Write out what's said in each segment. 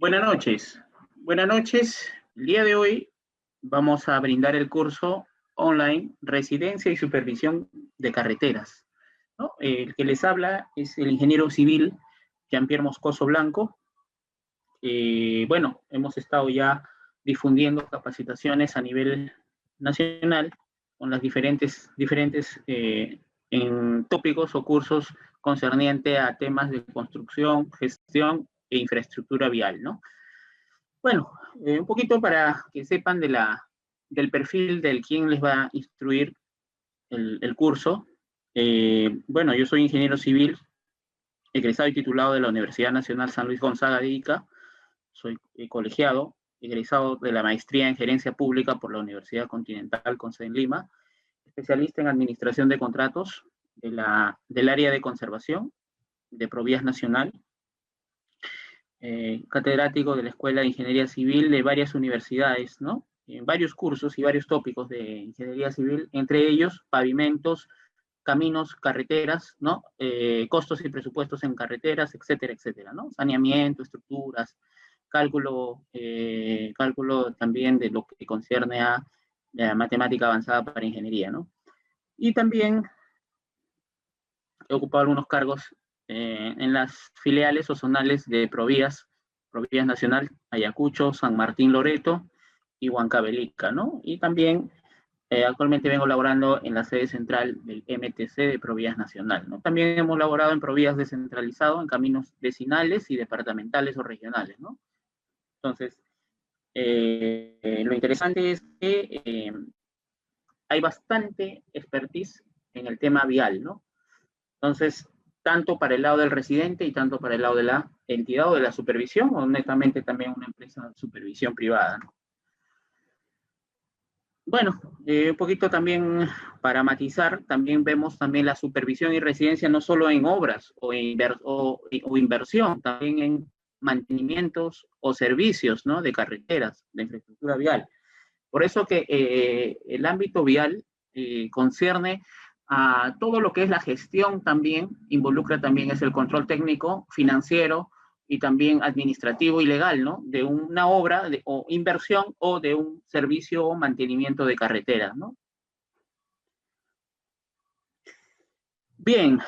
Buenas noches. Buenas noches. El día de hoy vamos a brindar el curso online Residencia y Supervisión de Carreteras, ¿no? El que les habla es el ingeniero civil Jean-Pierre Moscoso Blanco. Bueno, hemos estado ya difundiendo capacitaciones a nivel nacional con las diferentes en tópicos o cursos concerniente a temas de construcción, gestión e infraestructura vial, ¿no? Bueno, un poquito para que sepan del perfil del quien les va a instruir el curso. Bueno, yo soy ingeniero civil, egresado y titulado de la Universidad Nacional San Luis Gonzaga de Ica. Soy colegiado, egresado de la maestría en gerencia pública por la Universidad Continental con sede en Lima, especialista en administración de contratos del área de conservación de Provías Nacional, catedrático de la Escuela de Ingeniería Civil de varias universidades, ¿no? En varios cursos y varios tópicos de ingeniería civil, entre ellos pavimentos, caminos, carreteras, ¿no? Costos y presupuestos en carreteras, etcétera, etcétera, ¿no? Saneamiento, estructuras, cálculo también de lo que concierne a matemática avanzada para ingeniería, ¿no? Y también he ocupado algunos cargos en las filiales o zonales de Provías Nacional, Ayacucho, San Martín Loreto y Huancavelica, ¿no? Y también actualmente vengo laborando en la sede central del MTC de Provías Nacional, ¿no? También hemos laborado en Provías descentralizado, en caminos vecinales y departamentales o regionales, ¿no? Entonces, lo interesante es que hay bastante expertise en el tema vial, ¿no? Entonces, tanto para el lado del residente y tanto para el lado de la entidad o de la supervisión, o netamente también una empresa de supervisión privada, ¿no? Bueno, un poquito también para matizar, también vemos también la supervisión y residencia no solo en obras o inversión, también en mantenimientos o servicios, ¿no? De carreteras, de infraestructura vial. Por eso que el ámbito vial concierne a todo lo que es la gestión también, involucra también es el control técnico, financiero y también administrativo y legal, ¿no? De una obra o inversión o de un servicio o mantenimiento de carreteras, ¿no? Bien,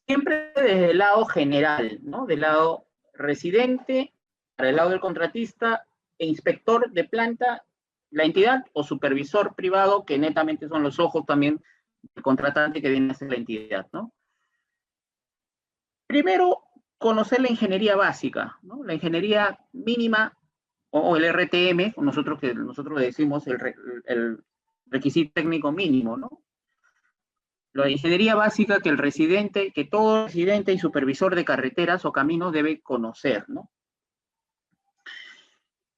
siempre desde el lado general, ¿no? Del lado residente, para el lado del contratista e inspector de planta, la entidad o supervisor privado, que netamente son los ojos también del contratante que viene a ser la entidad, ¿no? Primero, conocer la ingeniería básica, ¿no? La ingeniería mínima o el RTM, nosotros le decimos el requisito técnico mínimo, ¿no? La ingeniería básica que todo residente y supervisor de carreteras o caminos debe conocer, ¿no?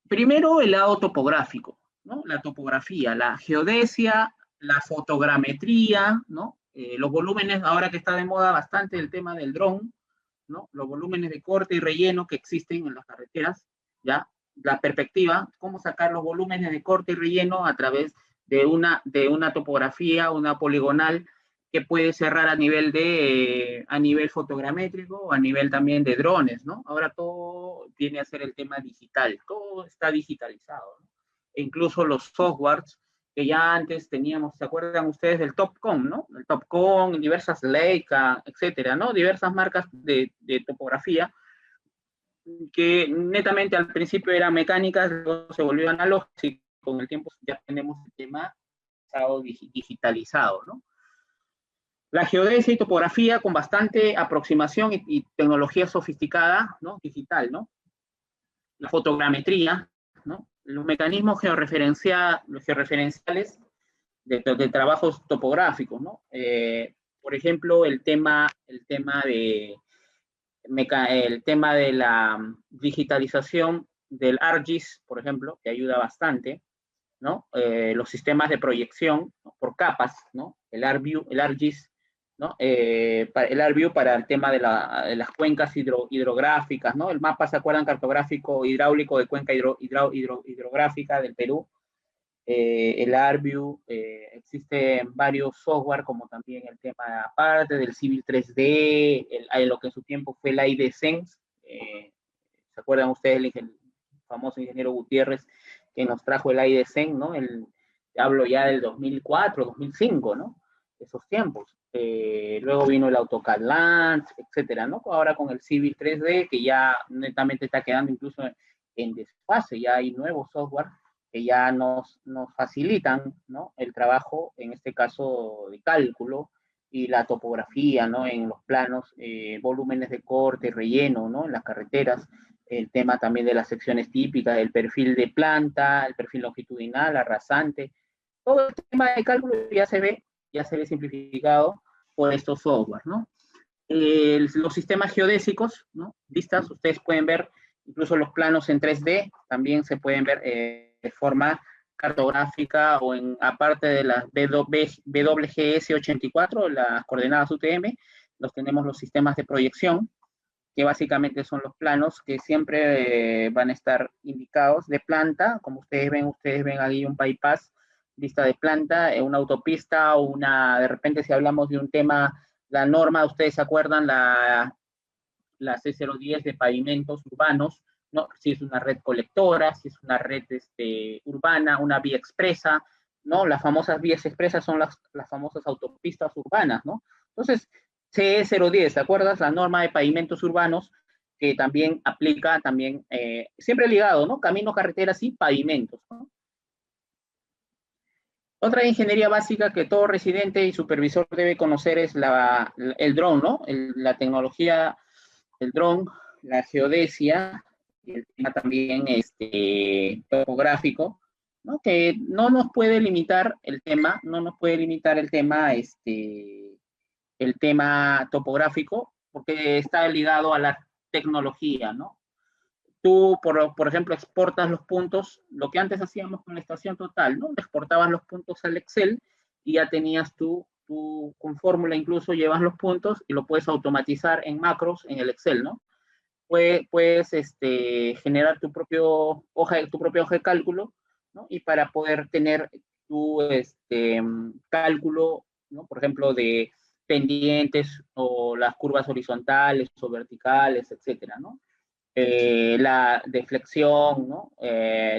Primero, el lado topográfico, ¿no? La topografía, la geodesia, la fotogrametría, ¿no? Los volúmenes, ahora que está de moda bastante el tema del dron, ¿no? Los volúmenes de corte y relleno que existen en las carreteras, ¿ya? La perspectiva, cómo sacar los volúmenes de corte y relleno a través de una topografía, una poligonal que puede cerrar a nivel fotogramétrico o a nivel también de drones, ¿no? Ahora todo viene a ser el tema digital, todo está digitalizado, ¿no? E incluso los softwares que ya antes teníamos, ¿se acuerdan ustedes del Topcon, no? El Topcon, diversas Leica, etcétera, ¿no? Diversas marcas de topografía que netamente al principio eran mecánicas, luego se volvió analógicas y con el tiempo ya tenemos el tema digitalizado, ¿no? La geodesia y topografía con bastante aproximación y tecnología sofisticada, ¿no? Digital, ¿no? La fotogrametría, ¿no? Los mecanismos georreferenciales de trabajos topográficos, ¿no? Por ejemplo, el tema de la digitalización del ArcGIS, por ejemplo, que ayuda bastante, ¿no? Los sistemas de proyección, ¿no? Por capas, ¿no? El ArcGIS, ¿no? El ArcView para el tema de las cuencas hidrográficas, ¿no? El mapa, ¿se acuerdan? Cartográfico hidráulico de cuenca hidrográfica del Perú. El ArcView, existen varios software como también el tema aparte del Civil 3D, lo que en su tiempo fue el IDSense, ¿Se acuerdan ustedes del famoso ingeniero Gutiérrez que nos trajo el IDESEN, ¿no? Hablo ya del 2004, 2005, ¿no? Esos tiempos. Luego vino el AutoCAD Land, etcétera, ¿no? Ahora con el Civil 3D, que ya netamente está quedando incluso en desfase, ya hay nuevos software que ya nos facilitan, ¿no? El trabajo, en este caso, de cálculo y la topografía, ¿no? En los planos, volúmenes de corte, relleno, ¿no? En las carreteras, el tema también de las secciones típicas, el perfil de planta, el perfil longitudinal, arrasante, todo el tema de cálculo ya se ve simplificado por estos software, ¿no? Los sistemas geodésicos, ¿no? Vistas, ustedes pueden ver incluso los planos en 3D, también se pueden ver de forma cartográfica o aparte de las WGS 84, las coordenadas UTM, los tenemos los sistemas de proyección, que básicamente son los planos que siempre van a estar indicados de planta, como ustedes ven ahí un bypass, vista de planta, una autopista o de repente si hablamos de un tema, la norma, ustedes se acuerdan, la C010 de pavimentos urbanos, ¿no? Si es una red colectora, si es una red urbana, una vía expresa, ¿no? Las famosas vías expresas son las famosas autopistas urbanas, ¿no? Entonces, CE010, ¿te acuerdas? La norma de pavimentos urbanos que también aplica, también, siempre ligado, ¿no? Caminos, carreteras y pavimentos, ¿no? Otra ingeniería básica que todo residente y supervisor debe conocer es el dron, ¿no? La tecnología del dron, la geodesia, y el tema también topográfico, ¿no? Que no nos puede limitar el tema, no nos puede limitar el tema topográfico, porque está ligado a la tecnología, ¿no? Tú, por ejemplo, exportas los puntos, lo que antes hacíamos con la estación total, ¿no? Exportabas los puntos al Excel y ya tenías tú con fórmula incluso llevas los puntos y lo puedes automatizar en macros en el Excel, ¿no? Puedes generar tu propia hoja de cálculo, ¿no? Y para poder tener tu cálculo, ¿no? Por ejemplo, de pendientes o las curvas horizontales o verticales, etcétera, ¿no? La deflexión, ¿no?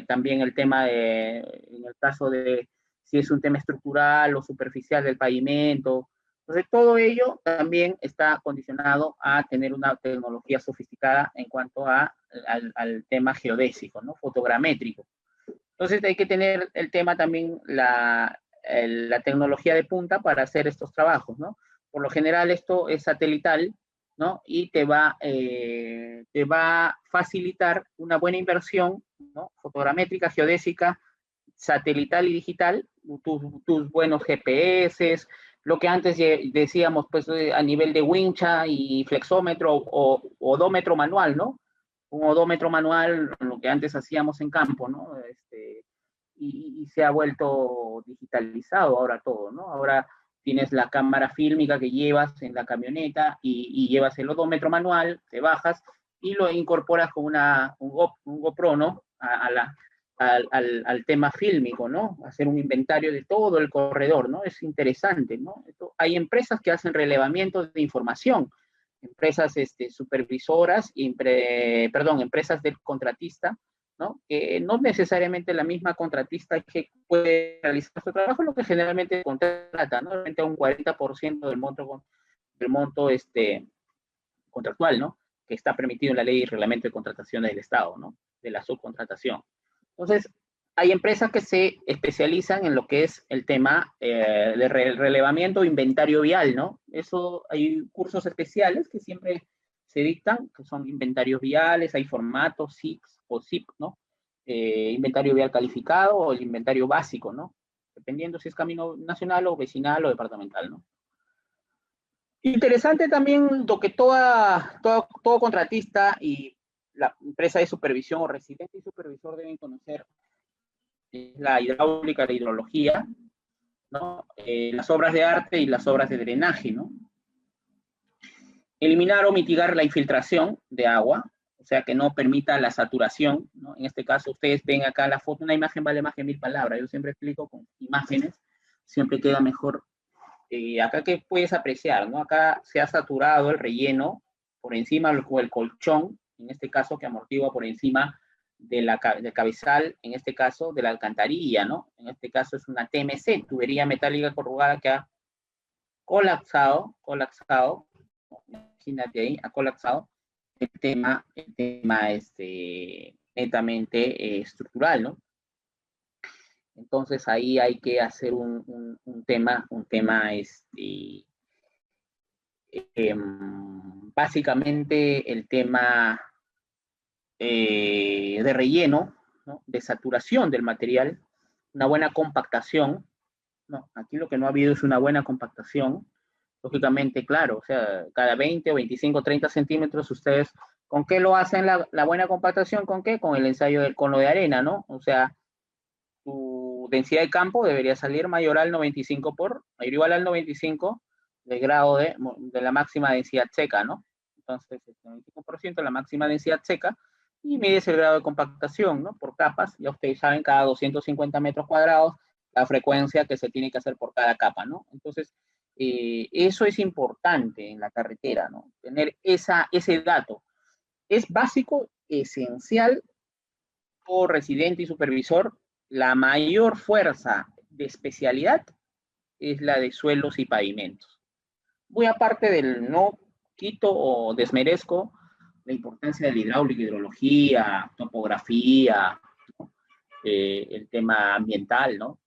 También el tema en el caso de si es un tema estructural o superficial del pavimento. Entonces, todo ello también está condicionado a tener una tecnología sofisticada en cuanto al tema geodésico, ¿no? Fotogramétrico. Entonces, hay que tener el tema también, la tecnología de punta para hacer estos trabajos, ¿no? Por lo general, esto es satelital, ¿no? Y te va a facilitar una buena inversión, ¿no? Fotogramétrica, geodésica, satelital y digital, tus buenos GPS, lo que antes decíamos, pues a nivel de wincha y flexómetro o odómetro manual, ¿no? Un odómetro manual, lo que antes hacíamos en campo, ¿no? Y se ha vuelto digitalizado ahora todo, ¿no? Ahora tienes la cámara fílmica que llevas en la camioneta y llevas el odómetro manual, te bajas y lo incorporas con un GoPro, ¿no? Al tema fílmico, ¿no? Hacer un inventario de todo el corredor, ¿no? Es interesante, ¿no? Hay empresas que hacen relevamiento de información, empresas supervisoras, empresas del contratista, ¿no? Que no necesariamente la misma contratista que puede realizar su trabajo, lo que generalmente contrata, ¿no? Realmente un 40% del monto contractual, ¿no? Que está permitido en la ley y reglamento de contrataciones del Estado, ¿no? De la subcontratación. Entonces, hay empresas que se especializan en lo que es el tema de relevamiento de inventario vial, ¿no? Eso, hay cursos especiales que siempre se dictan, que son inventarios viales, hay formatos SIX o ZIP, ¿no? Inventario vial calificado o el inventario básico, ¿no? Dependiendo si es camino nacional o vecinal o departamental, ¿no? Interesante también lo que todo contratista y la empresa de supervisión o residente y supervisor deben conocer es la hidráulica, la hidrología, ¿no? Las obras de arte y las obras de drenaje, ¿no? Eliminar o mitigar la infiltración de agua, o sea, que no permita la saturación, ¿no? En este caso, ustedes ven acá la foto, una imagen vale más que 1000 palabras. Yo siempre explico con imágenes, siempre queda mejor. Acá que puedes apreciar, ¿no? Acá se ha saturado el relleno por encima o el colchón, en este caso que amortigua por encima del cabezal, en este caso de la alcantarilla, ¿no? En este caso es una TMC, tubería metálica corrugada que ha colapsado, imagínate ahí, ha colapsado el tema netamente estructural, ¿no? Entonces ahí hay que hacer un tema básicamente el tema de relleno, ¿no? De saturación del material, una buena compactación, ¿no? Aquí lo que no ha habido es una buena compactación, lógicamente, claro, o sea, cada 20 o 25, 30 centímetros, ustedes, ¿con qué lo hacen la buena compactación? ¿Con qué? Con el ensayo del cono de arena, ¿no? O sea, tu densidad de campo debería salir mayor al 95 mayor igual al 95 del grado de la máxima densidad seca, ¿no? Entonces, el 95% la máxima densidad seca, y mides el grado de compactación, ¿no? Por capas, ya ustedes saben, cada 250 metros cuadrados, la frecuencia que se tiene que hacer por cada capa, ¿no? Entonces, eso es importante en la carretera, ¿no? Tener ese dato. Es básico, esencial, por residente y supervisor, la mayor fuerza de especialidad es la de suelos y pavimentos. Muy aparte del no quito o desmerezco la importancia de la hidráulica, hidrología, topografía, ¿no? El tema ambiental, ¿no?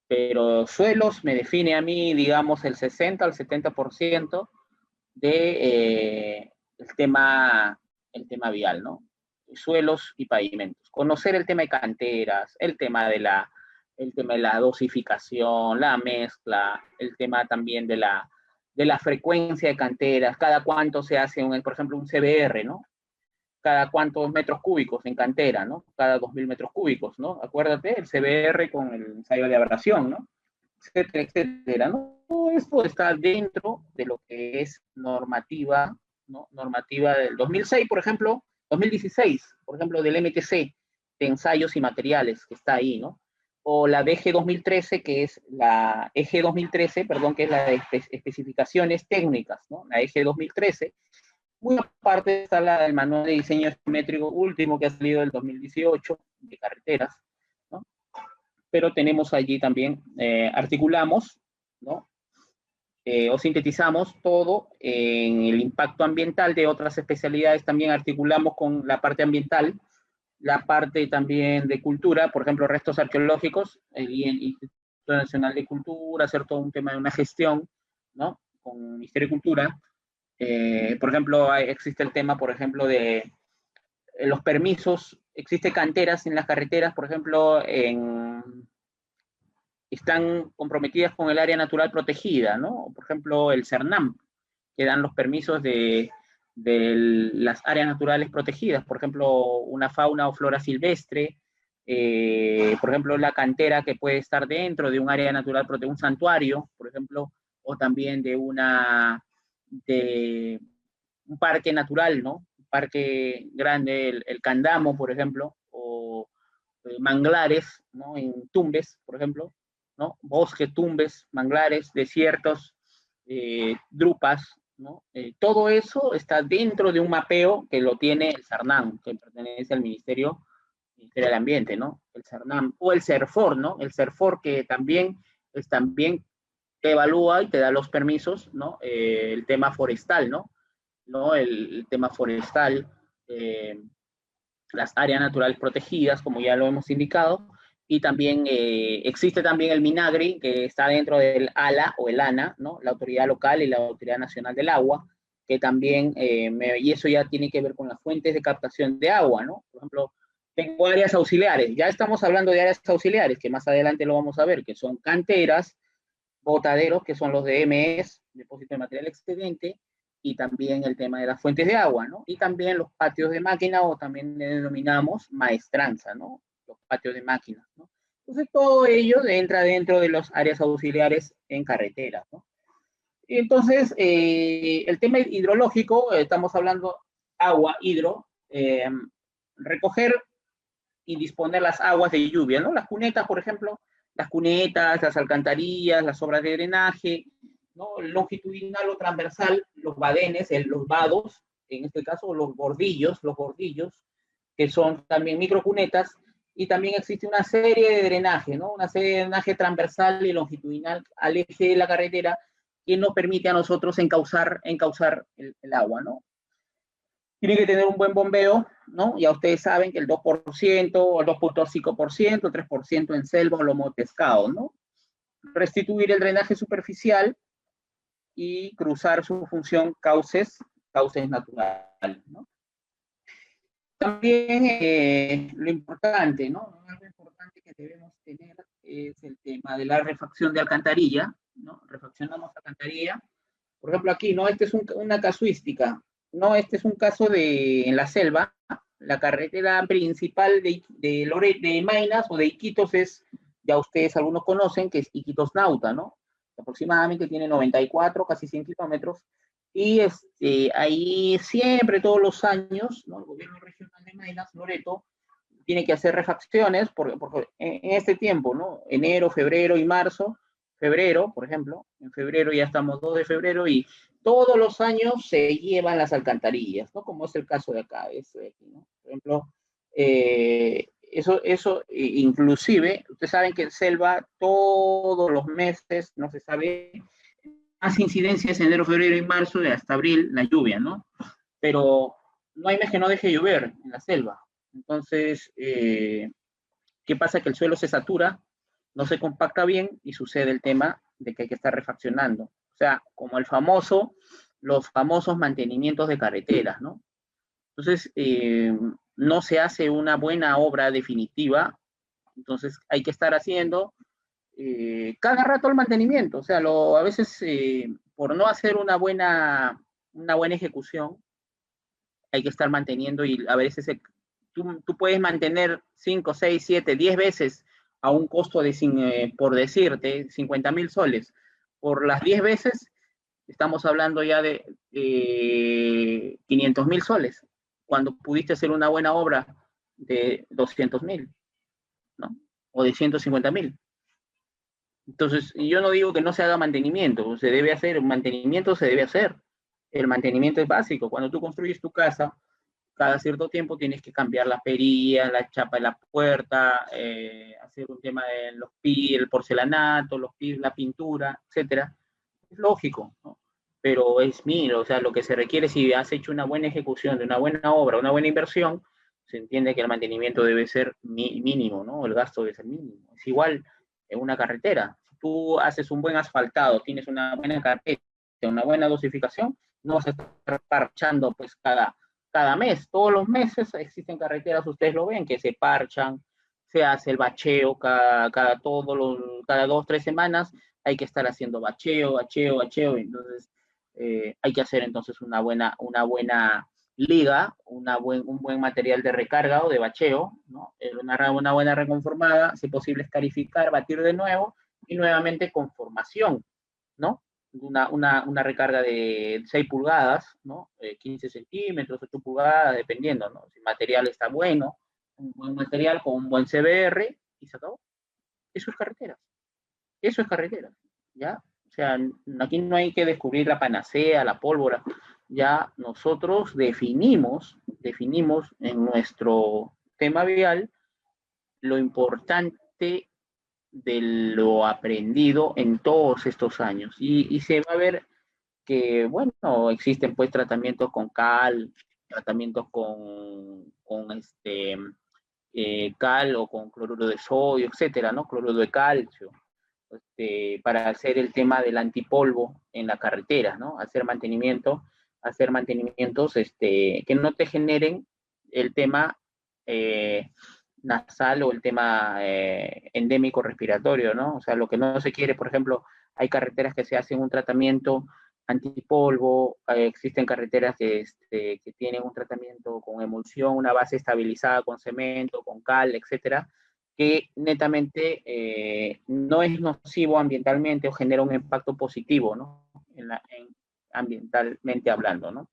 Pero suelos me define a mí, digamos, el 60 al 70% de el tema vial, ¿no? Suelos y pavimentos. Conocer el tema de canteras, el tema de la dosificación, la mezcla, el tema también de la frecuencia de canteras, cada cuánto se hace, por ejemplo, un CBR, ¿no? Cada cuántos metros cúbicos en cantera, ¿no? Cada 2000 metros cúbicos, ¿no? Acuérdate, el CBR con el ensayo de abrasión, ¿no? Etcétera, etcétera, ¿no? Todo esto está dentro de lo que es normativa, ¿no? Normativa del 2006, por ejemplo, 2016, por ejemplo, del MTC, de ensayos y materiales, que está ahí, ¿no? O la DG 2013, que es la EG 2013, perdón, que es la de especificaciones técnicas, ¿no? La EG 2013. Muy aparte está el manual de diseño geométrico último que ha salido del 2018 de carreteras, ¿no? Pero tenemos allí también, articulamos, ¿no? O sintetizamos todo en el impacto ambiental de otras especialidades, también articulamos con la parte ambiental, la parte también de cultura, por ejemplo, restos arqueológicos, el Instituto Nacional de Cultura, hacer todo un tema de una gestión, ¿no? Con el Ministerio de Cultura. Por ejemplo, existe el tema, por ejemplo, de los permisos, existe canteras en las carreteras, por ejemplo, están comprometidas con el área natural protegida, ¿no? Por ejemplo, el CERNAM, que dan los permisos de las áreas naturales protegidas, por ejemplo, una fauna o flora silvestre, por ejemplo, la cantera que puede estar dentro de un área natural protegida, un santuario, por ejemplo, o también de un parque natural, ¿no? Un parque grande, el Candamo, por ejemplo, o manglares, ¿no? En Tumbes, por ejemplo, ¿no? Bosques, tumbes, manglares, desiertos, drupas, ¿no? Todo eso está dentro de un mapeo que lo tiene el CERNAM, que pertenece al Ministerio del Ambiente, ¿no? El CERNAM, o el CERFOR, ¿no? El CERFOR que también te evalúa y te da los permisos, ¿no? El tema forestal, ¿no? El tema forestal, las áreas naturales protegidas, como ya lo hemos indicado, y también existe también el MINAGRI, que está dentro del ALA o el ANA, ¿no? La Autoridad Local y la Autoridad Nacional del Agua, que también, y eso ya tiene que ver con las fuentes de captación de agua, ¿no? Por ejemplo, tengo áreas auxiliares, ya estamos hablando de áreas auxiliares, que más adelante lo vamos a ver, que son canteras, botaderos, que son los DMS, depósito de material excedente, y también el tema de las fuentes de agua, ¿no? Y también los patios de máquina, o también le denominamos maestranza, ¿no? Los patios de máquinas, ¿no? Entonces, todo ello entra dentro de las áreas auxiliares en carreteras, ¿no? Y entonces, el tema hidrológico, estamos hablando agua, recoger y disponer las aguas de lluvia, ¿no? Las cunetas, por ejemplo, las cunetas, las alcantarillas, las obras de drenaje, ¿no? Longitudinal o transversal, los badenes, los vados, en este caso los bordillos, que son también microcunetas, y también existe una serie de drenaje, ¿no? Una serie de drenaje transversal y longitudinal al eje de la carretera que nos permite a nosotros encauzar el agua, ¿no? Tiene que tener un buen bombeo, ¿no? Ya ustedes saben que el 2% o el 2,5%, 3% en selva o lomo de pescado, ¿no? Restituir el drenaje superficial y cruzar su función cauces naturales, ¿no? También lo importante, ¿no? Algo importante que debemos tener es el tema de la refacción de alcantarilla, ¿no? Refaccionamos alcantarilla. Por ejemplo, aquí, ¿no? Esta es una casuística, ¿no? Este es un caso en la selva. La carretera principal de Maynas o de Iquitos es, ya ustedes algunos conocen, que es Iquitos Nauta, ¿no? Aproximadamente tiene 94, casi 100 kilómetros. Y ahí siempre, todos los años, ¿no? El gobierno regional de Maynas, Loreto, tiene que hacer refacciones, porque en este tiempo, ¿no? Enero, febrero y marzo, febrero, por ejemplo, en febrero ya estamos 2 de febrero y todos los años se llevan las alcantarillas, ¿no? Como es el caso de acá, ¿no? Por ejemplo, eso inclusive, ustedes saben que en selva todos los meses, no se sabe, más incidencias en enero, febrero y marzo, y hasta abril, la lluvia, ¿no? Pero no hay mes que no deje llover en la selva. Entonces, ¿qué pasa? Que el suelo se satura, no se compacta bien y sucede el tema de que hay que estar refaccionando. O sea, como los famosos mantenimientos de carreteras, ¿no? Entonces, no se hace una buena obra definitiva, entonces hay que estar haciendo cada rato el mantenimiento. O sea, a veces por no hacer una buena ejecución, hay que estar manteniendo y a veces tú puedes mantener 5, 6, 7, 10 veces a un costo de, por decirte, 50,000 soles. Por las 10 veces estamos hablando ya de 500,000 soles, cuando pudiste hacer una buena obra de 200,000, ¿no? O de 150,000. Entonces, yo no digo que no se haga mantenimiento, se debe hacer, mantenimiento se debe hacer. El mantenimiento es básico. Cuando tú construyes tu casa, cada cierto tiempo tienes que cambiar la perilla, la chapa de la puerta, hacer un tema de los pies, el porcelanato, los pies, la pintura, etcétera. Es lógico, ¿no? Pero es mínimo, o sea, lo que se requiere si has hecho una buena ejecución de una buena obra, una buena inversión, se entiende que el mantenimiento debe ser mínimo, ¿no? El gasto debe ser mínimo. Es igual en una carretera. Si tú haces un buen asfaltado, tienes una buena carpeta, una buena dosificación, no vas a estar parchando pues cada mes. Todos los meses existen carreteras, ustedes lo ven, que se parchan, se hace el bacheo cada 2, 3 semanas, hay que estar haciendo bacheo, entonces hay que hacer entonces una buena liga, un buen material de recarga o de bacheo, ¿no? Una buena reconformada, si posible escarificar, batir de nuevo y nuevamente con formación, ¿no? Una recarga de 6 pulgadas, ¿no? 15 centímetros, 8 pulgadas, dependiendo, ¿no? Si el material está bueno, un buen material con un buen CBR y se acabó. Eso es carretera. Eso es carretera, ¿ya? O sea, aquí no hay que descubrir la panacea, la pólvora. Ya nosotros definimos en nuestro tema vial lo importante de lo aprendido en todos estos años. Y se va a ver que, bueno, existen pues tratamientos con cal, tratamientos con cal o con cloruro de sodio, etcétera, ¿no? Cloruro de calcio, para hacer el tema del antipolvo en la carretera, ¿no? Hacer mantenimientos, que no te generen el tema nasal o el tema endémico respiratorio, ¿no? O sea, lo que no se quiere, por ejemplo, hay carreteras que se hacen un tratamiento antipolvo, existen carreteras que tienen un tratamiento con emulsión, una base estabilizada con cemento, con cal, etcétera, que netamente no es nocivo ambientalmente o genera un impacto positivo, ¿no? Ambientalmente hablando, ¿no?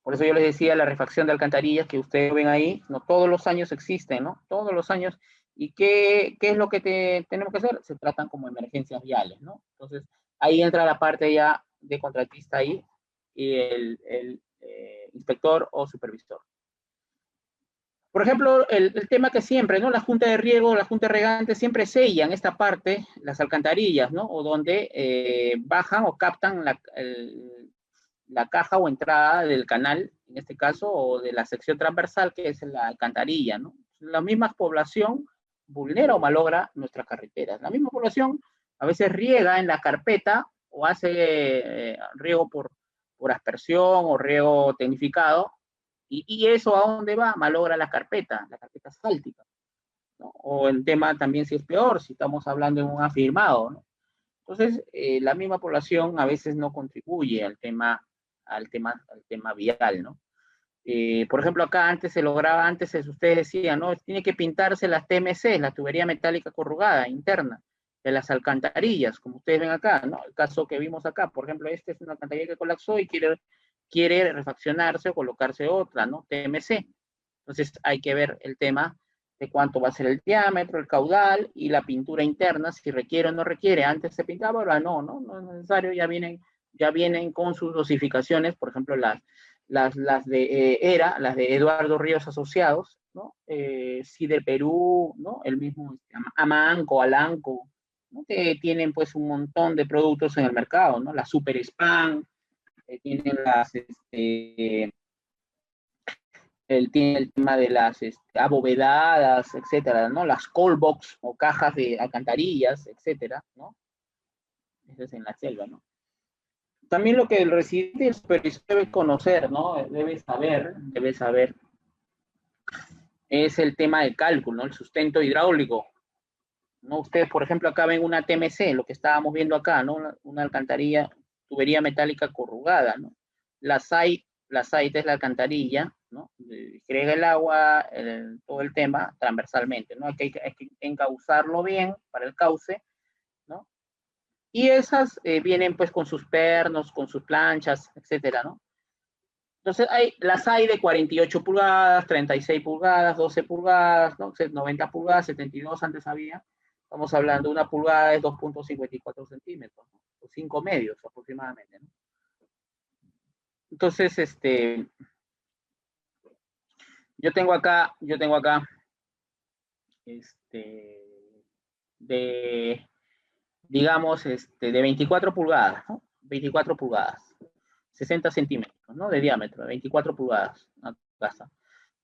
Por eso yo les decía la refacción de alcantarillas que ustedes ven ahí, no todos los años existen, ¿no? Todos los años. ¿Y qué es lo que tenemos que hacer? Se tratan como emergencias viales, ¿no? Entonces, ahí entra la parte ya de contratista ahí, y inspector o supervisor. Por ejemplo, el tema que siempre, ¿no? La junta de riego, la junta de regantes siempre sellan esta parte, las alcantarillas, ¿no? O donde bajan o captan la caja o entrada del canal, en este caso, o de la sección transversal, que es la alcantarilla, ¿no? La misma población vulnera o malogra nuestras carreteras. La misma población a veces riega en la carpeta o hace riego por aspersión o riego tecnificado, y eso a dónde va, malogra la carpeta asfáltica, ¿no? O el tema también si es peor, si estamos hablando de un afirmado, ¿no? Entonces, la misma población a veces no contribuye al tema vial, ¿no? Por ejemplo, acá antes se lograba, antes ustedes decían, ¿no? Tiene que pintarse las TMC, la tubería metálica corrugada interna de las alcantarillas, como ustedes ven acá, ¿no? El caso que vimos acá, por ejemplo, este es una alcantarilla que colapsó y quiere refaccionarse o colocarse otra, ¿no? TMC. Entonces hay que ver el tema de cuánto va a ser el diámetro, el caudal y la pintura interna, si requiere o no requiere. Antes se pintaba, ahora no es necesario, ya vienen con sus dosificaciones, por ejemplo, las de las de Eduardo Ríos Asociados, ¿no? Sí, del Perú, ¿no? El mismo Amanco, Alanco, ¿no? Que tienen pues un montón de productos en el mercado, ¿no? La Super Spam, tienen tiene el tema de las abovedadas, etcétera, ¿no? Las call box o cajas de alcantarillas, etcétera, ¿no? Eso es en la selva, ¿no? También lo que el residente debe conocer, ¿no? Debe saber, es el tema del cálculo, ¿no? El sustento hidráulico, ¿no? Ustedes, por ejemplo, acá ven una TMC, lo que estábamos viendo acá, ¿no? Una alcantarilla, tubería metálica corrugada, ¿no? La SAIT es la alcantarilla, ¿no? Agrega el agua, todo el tema transversalmente, ¿no? Hay que encauzarlo bien para el cauce, ¿no? Y esas vienen pues con sus pernos, con sus planchas, etcétera, ¿no? Entonces las hay de 48 pulgadas, 36 pulgadas, 12 pulgadas, ¿no? 90 pulgadas, 72 antes había. Estamos hablando de una pulgada es 2.54 centímetros, ¿no? O 5 medios aproximadamente, ¿no? Entonces, yo tengo acá, digamos, de 24 pulgadas, ¿no? 24 pulgadas, 60 centímetros, ¿no? De diámetro, 24 pulgadas, una casa.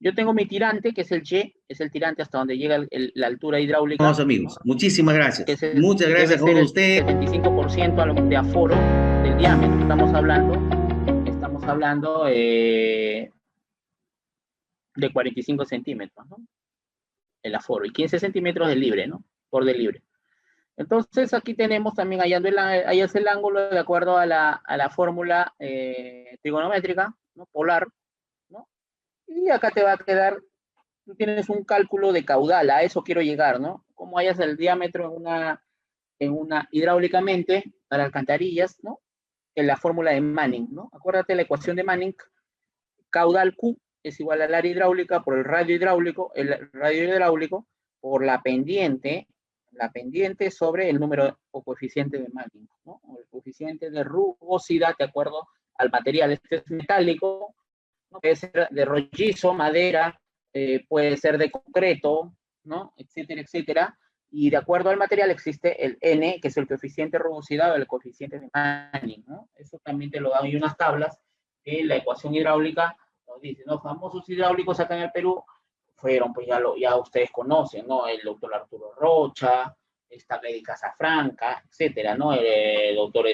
Yo tengo mi tirante, que es el Y, es el tirante hasta donde llega la altura hidráulica. Vamos, amigos, ¿no? muchísimas gracias. Muchas gracias a usted. 75% de aforo del diámetro. Estamos hablando de 45 centímetros, ¿no? El aforo, y 15 centímetros de libre, ¿no? Por de libre. Entonces, aquí tenemos también hallando el ángulo de acuerdo a la fórmula trigonométrica, ¿no? Polar, ¿no? Y acá te va a quedar, tú tienes un cálculo de caudal, a eso quiero llegar, ¿no? Cómo hayas el diámetro en una hidráulicamente para alcantarillas, ¿no? En la fórmula de Manning, ¿no? Acuérdate la ecuación de Manning, caudal Q es igual al área hidráulica por el radio hidráulico por la pendiente sobre el número o coeficiente de Manning, ¿no? O el coeficiente de rugosidad de acuerdo al material. Este es metálico, ¿no? Puede ser de rollizo, madera, puede ser de concreto, ¿no? Etcétera, etcétera. Y de acuerdo al material existe el N, que es el coeficiente de rugosidad o el coeficiente de Manning, ¿no? Eso también te lo dan en unas tablas de la ecuación hidráulica. Nos dicen, los famosos hidráulicos acá en el Perú fueron, pues ya ustedes conocen, ¿no? El doctor Arturo Rocha, esta Lady Casafranca, etcétera, ¿no? El doctor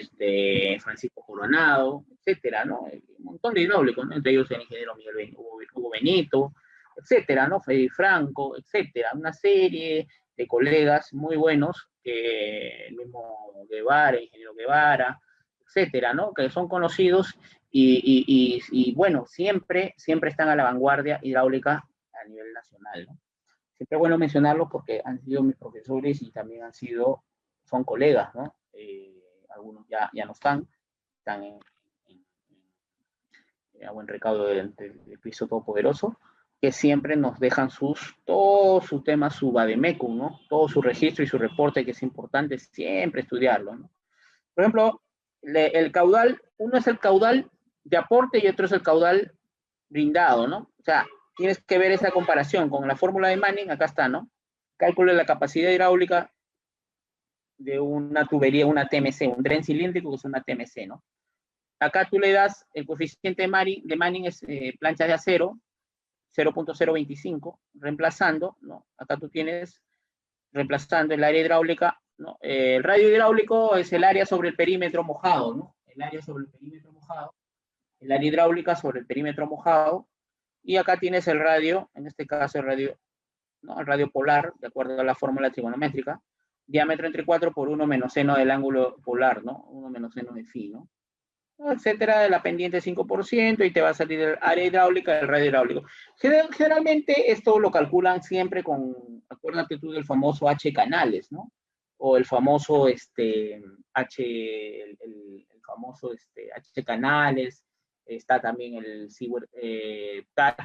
Francisco Coronado, etcétera, ¿no? Un montón de hidráulicos, ¿no? Entre ellos el ingeniero Hugo Benito, etcétera, ¿no? Freddy Franco, etcétera. Una serie de colegas muy buenos, el mismo Guevara, el ingeniero Guevara, etcétera, ¿no? Que son conocidos y bueno, siempre están a la vanguardia hidráulica a nivel nacional, ¿no? Siempre es bueno mencionarlos porque han sido mis profesores y también son colegas, ¿no? Algunos ya no están a buen recaudo del piso todopoderoso, que siempre nos dejan todo su tema, su vademecum, ¿no? Todo su registro y su reporte, que es importante siempre estudiarlo, ¿no? Por ejemplo, el caudal, uno es el caudal de aporte y otro es el caudal brindado, ¿no? O sea, tienes que ver esa comparación con la fórmula de Manning, acá está, ¿no? Cálculo de la capacidad hidráulica de una tubería, una TMC, un dren cilíndrico que es una TMC, ¿no? Acá tú le das el coeficiente de Manning es plancha de acero, 0.025, reemplazando, ¿no? Acá tú tienes, reemplazando el área hidráulica, ¿no? El radio hidráulico es el área sobre el perímetro mojado, ¿no? El área sobre el perímetro mojado, el área hidráulica sobre el perímetro mojado, y acá tienes el radio, en este caso el radio, ¿no? El radio polar, de acuerdo a la fórmula trigonométrica, diámetro entre 4 por 1 menos seno del ángulo polar, ¿no? 1 menos seno de phi, ¿no? Etcétera, de la pendiente 5%, y te va a salir el área hidráulica, el radio hidráulico. Generalmente esto lo calculan siempre con, acuérdate tú del famoso H canales, ¿no? O el famoso famoso H canales, está también el TAT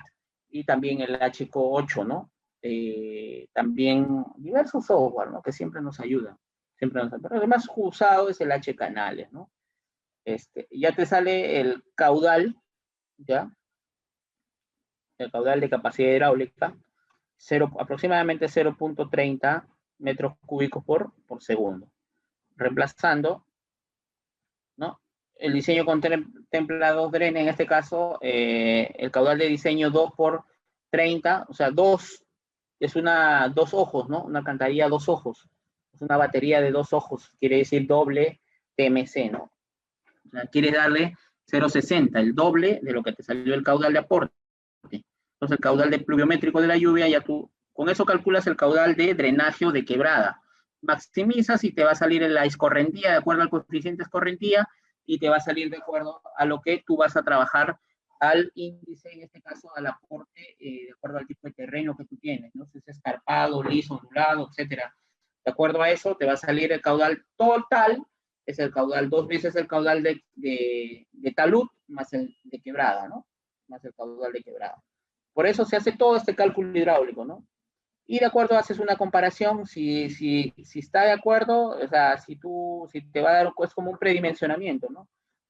y también el HCO8, ¿no? También diversos software, ¿no? Que siempre nos ayudan. Pero el más usado es el H canales, ¿no? Ya te sale el caudal, ¿ya? El caudal de capacidad hidráulica, aproximadamente 0.30 metros cúbicos por segundo. Reemplazando, ¿no? El diseño contempla 2 drenes, en este caso, el caudal de diseño 2 por 30, o sea, 2 es 2 ojos, ¿no? Una alcantarilla 2 ojos. Es una batería de 2 ojos, quiere decir doble TMC, ¿no? O sea, quieres darle 0.60, el doble de lo que te salió el caudal de aporte. Entonces, el caudal de pluviométrico de la lluvia, ya tú, con eso calculas el caudal de drenaje o de quebrada. Maximizas y te va a salir en la escorrentía, de acuerdo al coeficiente escorrentía, y te va a salir de acuerdo a lo que tú vas a trabajar al índice, en este caso al aporte, de acuerdo al tipo de terreno que tú tienes, ¿no? Si es escarpado, liso, ondulado, etcétera. De acuerdo a eso, te va a salir el caudal total, es el caudal 2 veces el caudal de talud más el de quebrada, ¿no? Más el caudal de quebrada. Por eso se hace todo este cálculo hidráulico, ¿no? Y de acuerdo haces una comparación, si está de acuerdo, o sea, si te va a dar, es como un predimensionamiento, ¿no?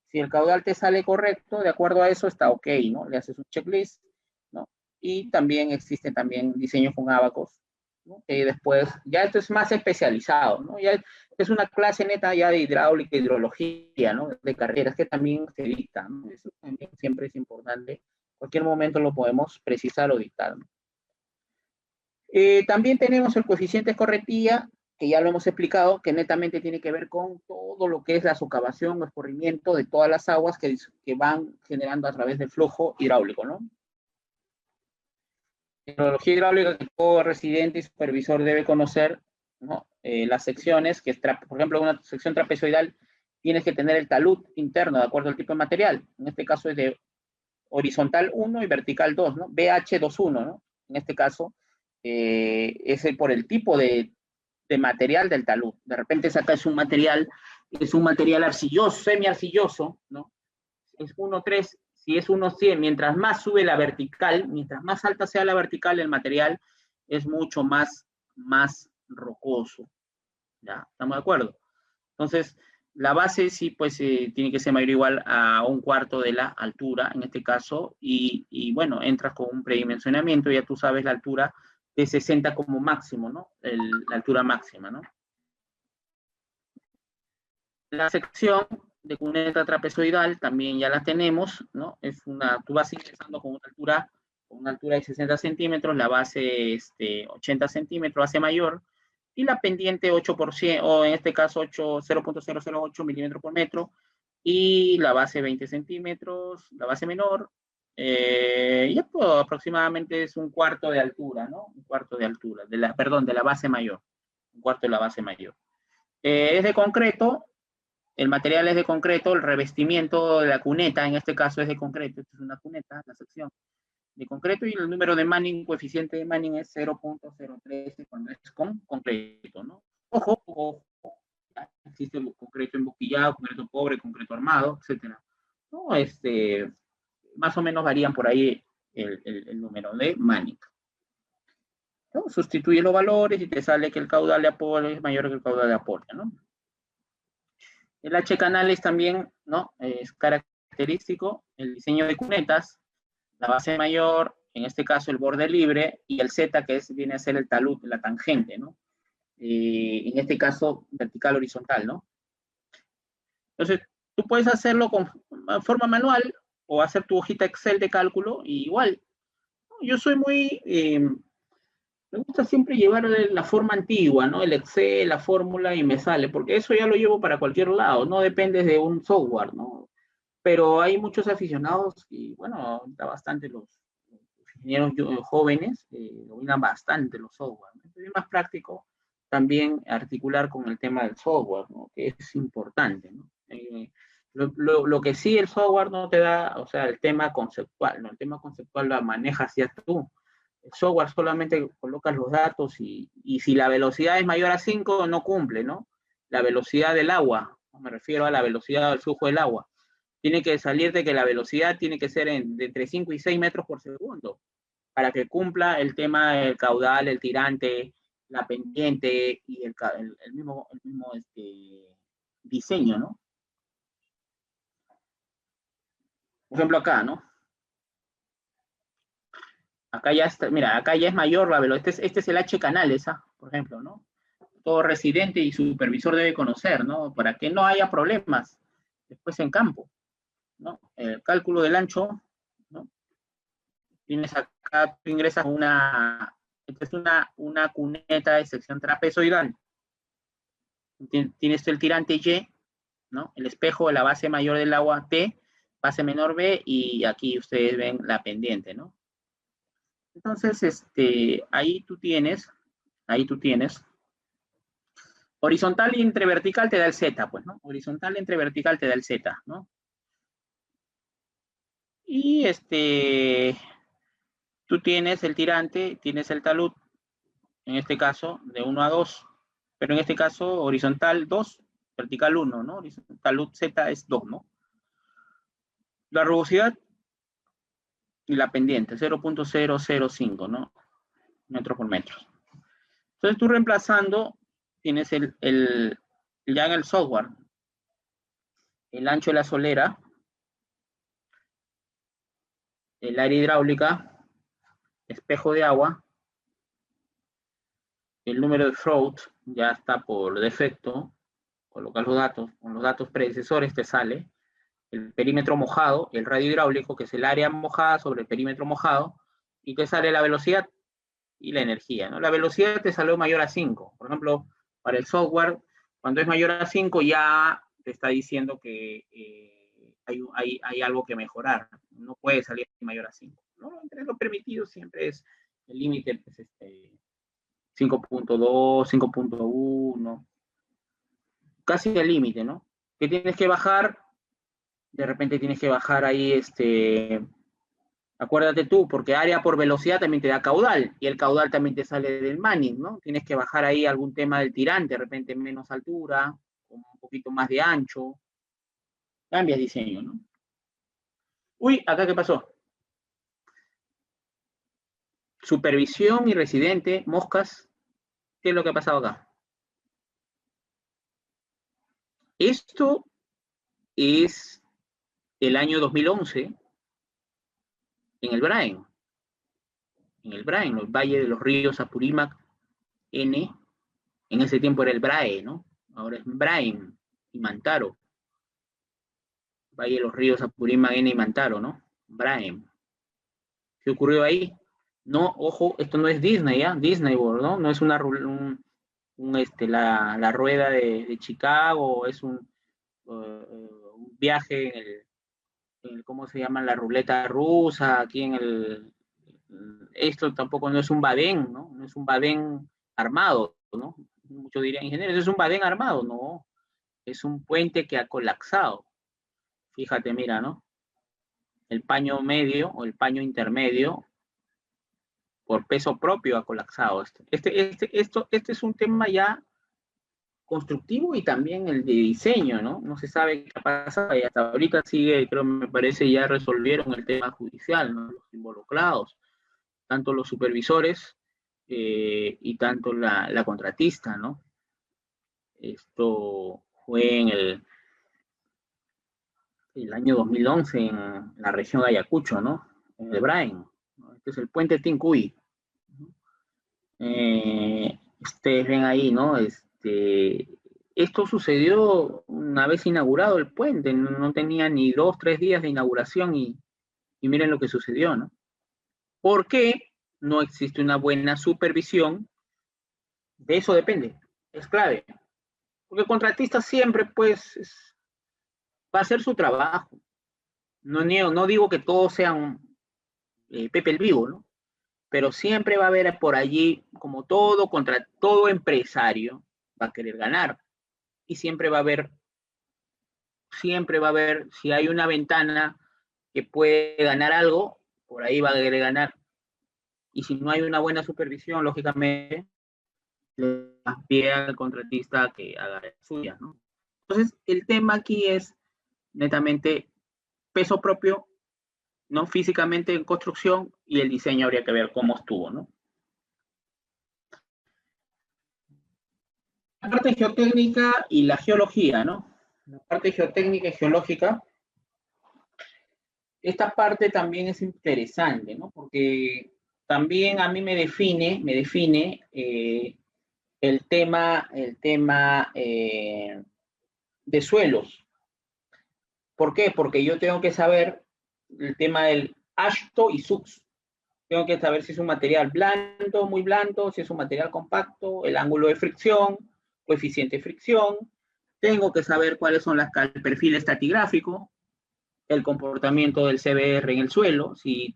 Si el caudal te sale correcto, de acuerdo a eso está ok, ¿no? Le haces un checklist, ¿no? Y también existe también diseño con ábacos, ¿no? Y después, ya esto es más especializado, ¿no? Ya es una clase neta ya de hidráulica, hidrología, ¿no? De carreras que también se dicta, ¿no? Eso también siempre es importante. En cualquier momento lo podemos precisar o dictar, ¿no? También tenemos el coeficiente escorrentía, que ya lo hemos explicado, que netamente tiene que ver con todo lo que es la socavación o escurrimiento de todas las aguas que van generando a través del flujo hidráulico, ¿no? Hidrología hidráulica que todo residente y supervisor debe conocer, ¿no? Las secciones, que por ejemplo, una sección trapezoidal, tienes que tener el talud interno de acuerdo al tipo de material. En este caso es de horizontal 1 y vertical 2, ¿no? BH21, ¿no? En este caso, es por el tipo de material del talud. De repente sacas un material arcilloso, semi-arcilloso, ¿no? Es 1.3, si es 1.100, mientras más sube la vertical, mientras más alta sea la vertical, el material es mucho más rocoso. ¿Ya? ¿Estamos de acuerdo? Entonces, la base sí, pues, tiene que ser mayor o igual a 1/4 de la altura, en este caso, y bueno, entras con un predimensionamiento, ya tú sabes la altura de 60 como máximo, ¿no? La altura máxima, ¿no? La sección de cuneta trapezoidal también ya la tenemos, ¿no? Tú vas ingresando con una altura de 60 centímetros, la base 80 centímetros, base mayor, y la pendiente 8%, o en este caso 0.008 milímetros por metro, y la base 20 centímetros, la base menor, y pues, aproximadamente es 1/4 de altura, ¿no? 1/4 de altura, de la base mayor, 1/4 de la base mayor. Es de concreto, el material es de concreto, el revestimiento de la cuneta, en este caso es de concreto, esta es una cuneta, la sección de concreto, y el número de Manning, coeficiente de Manning es 0.013 cuando es con concreto, ¿no? Ojo, existe el concreto emboquillado, concreto pobre, concreto armado, etcétera. ¿No? Más o menos varían por ahí el número de Manning. ¿No? Sustituye los valores y te sale que el caudal de aporte es mayor que el caudal de aporte, ¿no? El H canales también, ¿no? Es característico, el diseño de cunetas, la base mayor, en este caso el borde libre, y el Z, que viene a ser el talud, la tangente, ¿no? En este caso, vertical horizontal, ¿no? Entonces, tú puedes hacerlo con forma manual o hacer tu hojita Excel de cálculo, y igual. Yo soy muy, me gusta siempre llevar la forma antigua, ¿no? El Excel, la fórmula y me sale, porque eso ya lo llevo para cualquier lado, no depende de un software, ¿no? Pero hay muchos aficionados y, bueno, está bastante los ingenieros jóvenes dominan bastante los software, ¿no? Entonces es más práctico también articular con el tema del software, ¿no? Que es importante, ¿no? Lo que sí el software no te da, o sea, el tema conceptual, ¿no? El tema conceptual lo manejas ya tú. El software solamente colocas los datos y si la velocidad es mayor a 5, no cumple, ¿no? La velocidad del agua, ¿no? Me refiero a la velocidad del flujo del agua. Tiene que salir de que la velocidad tiene que ser de entre 5 y 6 metros por segundo para que cumpla el tema del caudal, el tirante, la pendiente y el mismo diseño, ¿no? Por ejemplo, acá, ¿no? Acá ya está, mira, acá ya es mayor la velocidad. Este es el H canales, ¿ah? Por ejemplo, ¿no? Todo residente y supervisor debe conocer, ¿no? Para que no haya problemas después en campo, ¿no? El cálculo del ancho, ¿no? Tienes acá, tú ingresas esta es una cuneta de sección trapezoidal. Tienes el tirante Y, ¿no? El espejo, la base mayor del agua T, base menor B, y aquí ustedes ven la pendiente, ¿no? Entonces, ahí tú tienes, horizontal y entre vertical te da el Z, pues, ¿no? Horizontal entre vertical te da el Z, ¿no? Y tú tienes el tirante, tienes el talud, en este caso, de 1 a 2, pero en este caso, horizontal 2, vertical 1, ¿no? Talud Z es 2, ¿no? La rugosidad y la pendiente, 0.005, ¿no? Metros por metro. Entonces tú reemplazando, tienes ya en el software, el ancho de la solera, el área hidráulica, espejo de agua, el número de throat ya está por defecto, colocas los datos, con los datos predecesores te sale, el perímetro mojado, el radio hidráulico, que es el área mojada sobre el perímetro mojado, y te sale la velocidad y la energía, ¿no? La velocidad te salió mayor a 5. Por ejemplo, para el software, cuando es mayor a 5 ya te está diciendo que hay algo que mejorar. No puede salir mayor a 5, ¿no? Entre lo permitido siempre es el límite, pues, 5.2, 5.1, casi el límite, ¿no? Que tienes que bajar, de repente tienes que bajar ahí, acuérdate tú, porque área por velocidad también te da caudal, y el caudal también te sale del Manning, ¿no? Tienes que bajar ahí algún tema del tirante, de repente menos altura, un poquito más de ancho, cambias diseño, ¿no? Uy, ¿acá qué pasó? Supervisión y residente, moscas, ¿qué es lo que ha pasado acá? Esto es el año 2011 en el Brain, el Valle de los Ríos Apurímac N, en ese tiempo era el BRAE, ¿no? Ahora es Brain y Mantaro. Valle de los Ríos Apurímac N y Mantaro, ¿no? Brain. ¿Qué ocurrió ahí? No, ojo, esto no es Disney, ¿ya? Disney World, ¿no? No es la rueda de Chicago, es un viaje ¿cómo se llama? La ruleta rusa, aquí esto tampoco no es un badén, ¿no? No es un badén armado, ¿no? Muchos dirían, ingenieros, es un badén armado, no, es un puente que ha colapsado. Fíjate, mira, ¿no? El paño medio o el paño intermedio por peso propio ha colapsado. Este es un tema ya constructivo y también el de diseño, ¿no? No se sabe qué ha pasado y hasta ahorita sigue, creo, me parece, ya resolvieron el tema judicial, ¿no? Los involucrados, tanto los supervisores y tanto la contratista, ¿no? Esto fue el año 2011 en la región de Ayacucho, ¿no? En el Brain. Este es el puente Tincuy. Ustedes ven ahí, ¿no? Esto sucedió una vez inaugurado el puente, no tenía ni 2, 3 días de inauguración y miren lo que sucedió, ¿no? ¿Por qué no existe una buena supervisión? De eso depende, es clave. Porque el contratista siempre, pues, va a hacer su trabajo. No digo que todos sean Pepe el Vivo, ¿no? Pero siempre va a haber por allí, como todo, contra todo empresario, va a querer ganar. Y siempre va a haber, si hay una ventana que puede ganar algo, por ahí va a querer ganar. Y si no hay una buena supervisión, lógicamente, le da pie al contratista que haga la suya, ¿no? Entonces, el tema aquí es netamente peso propio, ¿no? Físicamente en construcción, y el diseño habría que ver cómo estuvo, ¿no? La parte geotécnica y la geología, ¿no? La parte geotécnica y geológica, esta parte también es interesante, ¿no? Porque también a mí me define el tema de suelos. ¿Por qué? Porque yo tengo que saber el tema del ASHTO y SUX. Tengo que saber si es un material blando, muy blando, si es un material compacto, el ángulo de fricción, coeficiente de fricción. Tengo que saber cuáles son el perfil estratigráfico, el comportamiento del CBR en el suelo, si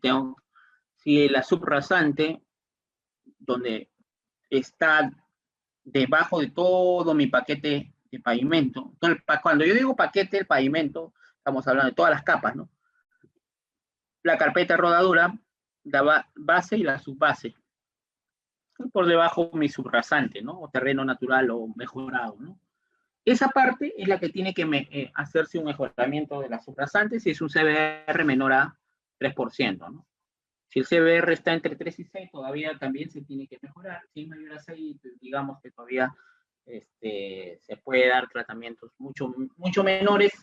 la subrasante, donde está debajo de todo mi paquete de pavimento. Entonces, cuando yo digo paquete del pavimento, estamos hablando de todas las capas, ¿no? La carpeta de rodadura, la base y la subbase. Por debajo mi subrasante, ¿no? O terreno natural o mejorado, ¿no? Esa parte es la que tiene que hacerse un mejoramiento de la subrasante si es un CBR menor a 3%, ¿no? Si el CBR está entre 3 y 6, todavía también se tiene que mejorar. Si es mayor a 6, digamos que todavía se puede dar tratamientos mucho, mucho menores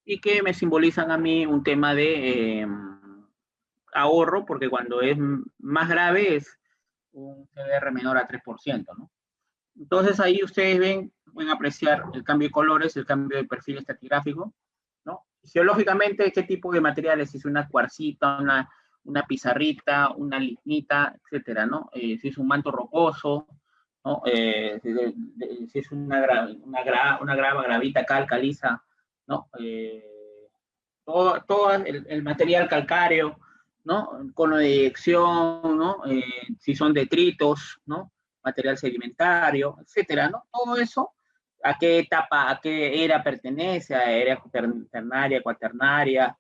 y que me simbolizan a mí un tema de ahorro, porque cuando es más grave es un CBR menor a 3%, ¿no? Entonces ahí ustedes pueden apreciar el cambio de colores, el cambio de perfil estratigráfico, ¿no? Geológicamente, ¿qué tipo de materiales? Si es una cuarcita, una pizarrita, una lignita, etcétera, ¿no? Si es un manto rocoso, ¿no? Si es una grava, gravita, cal, caliza, ¿no? Todo el material calcáreo, ¿no? Cono de eyección, ¿no? Si son detritos, ¿no? Material sedimentario, etcétera, ¿no? Todo eso, a qué etapa, a qué era pertenece, a era ternaria, cuaternaria,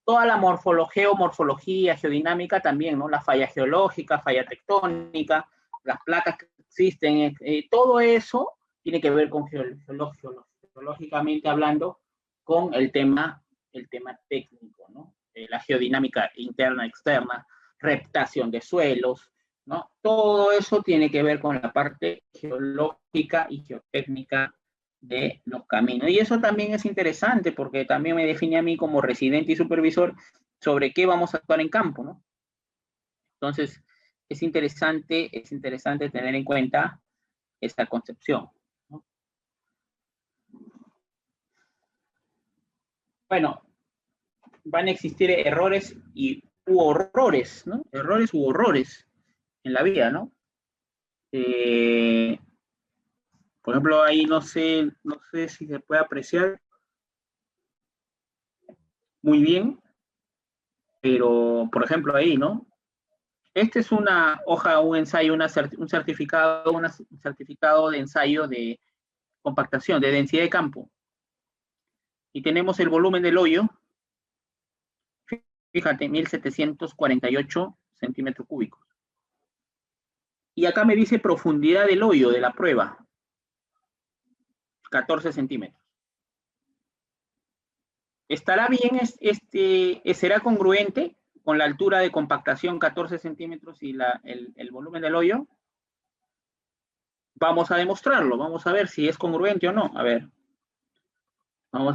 toda la morfología geodinámica también, ¿no? La falla geológica, falla tectónica, las placas que existen, todo eso tiene que ver con geológicamente hablando, con el tema técnico, ¿no? La geodinámica interna, externa, reptación de suelos, ¿no? Todo eso tiene que ver con la parte geológica y geotécnica de los caminos. Y eso también es interesante porque también me define a mí como residente y supervisor sobre qué vamos a actuar en campo, ¿no? Entonces, es interesante tener en cuenta esta concepción, ¿no? Bueno, van a existir errores u horrores, ¿no? Errores u horrores en la vida, ¿no? Por ejemplo, ahí no sé si se puede apreciar muy bien, pero por ejemplo ahí, ¿no? Este es una hoja, un ensayo, un certificado de ensayo de compactación, de densidad de campo. Y tenemos el volumen del hoyo, fíjate, 1748 centímetros cúbicos. Y acá me dice profundidad del hoyo de la prueba, 14 centímetros. ¿Estará bien, será congruente con la altura de compactación 14 centímetros y el volumen del hoyo? Vamos a demostrarlo, vamos a ver si es congruente o no. A ver,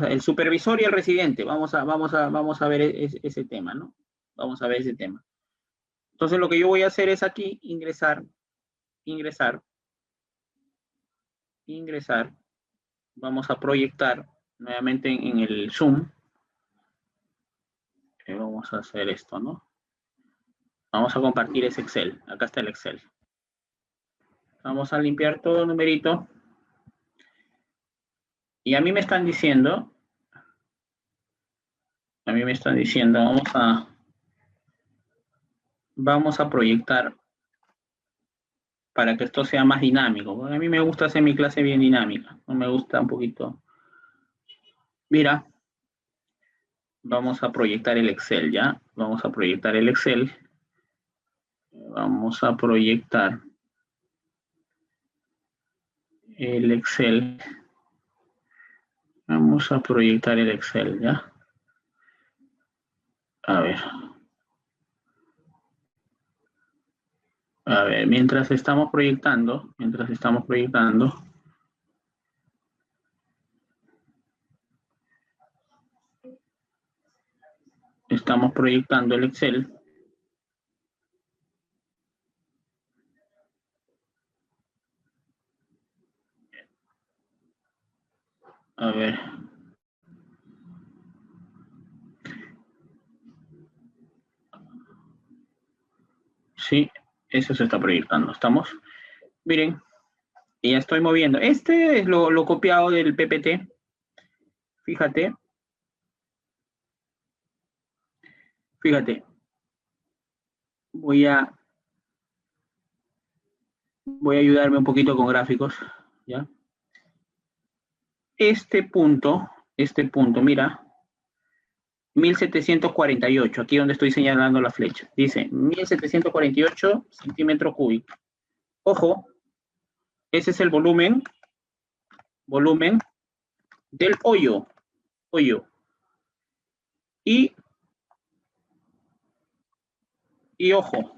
el supervisor y el residente. Vamos a ver ese tema, ¿no? Vamos a ver ese tema. Entonces lo que yo voy a hacer es aquí ingresar. Vamos a proyectar nuevamente en el Zoom. Vamos a hacer esto, ¿no? Vamos a compartir ese Excel. Acá está el Excel. Vamos a limpiar todo el numerito. Y a mí me están diciendo, vamos a proyectar para que esto sea más dinámico. Porque a mí me gusta hacer mi clase bien dinámica. No me gusta un poquito. Mira, vamos a proyectar el Excel, ¿ya? Vamos a proyectar el Excel. Vamos a proyectar el Excel. Vamos a proyectar el Excel, ¿ya? A ver. A ver, mientras estamos proyectando, estamos proyectando el Excel. A ver. Sí, eso se está proyectando. ¿Estamos? Miren, y ya estoy moviendo. Este es lo copiado del PPT. Fíjate. Voy a ayudarme un poquito con gráficos, ¿ya? Este punto, mira, 1748, aquí donde estoy señalando la flecha. Dice 1748 centímetros cúbicos. Ojo, ese es el volumen del hoyo. Y ojo,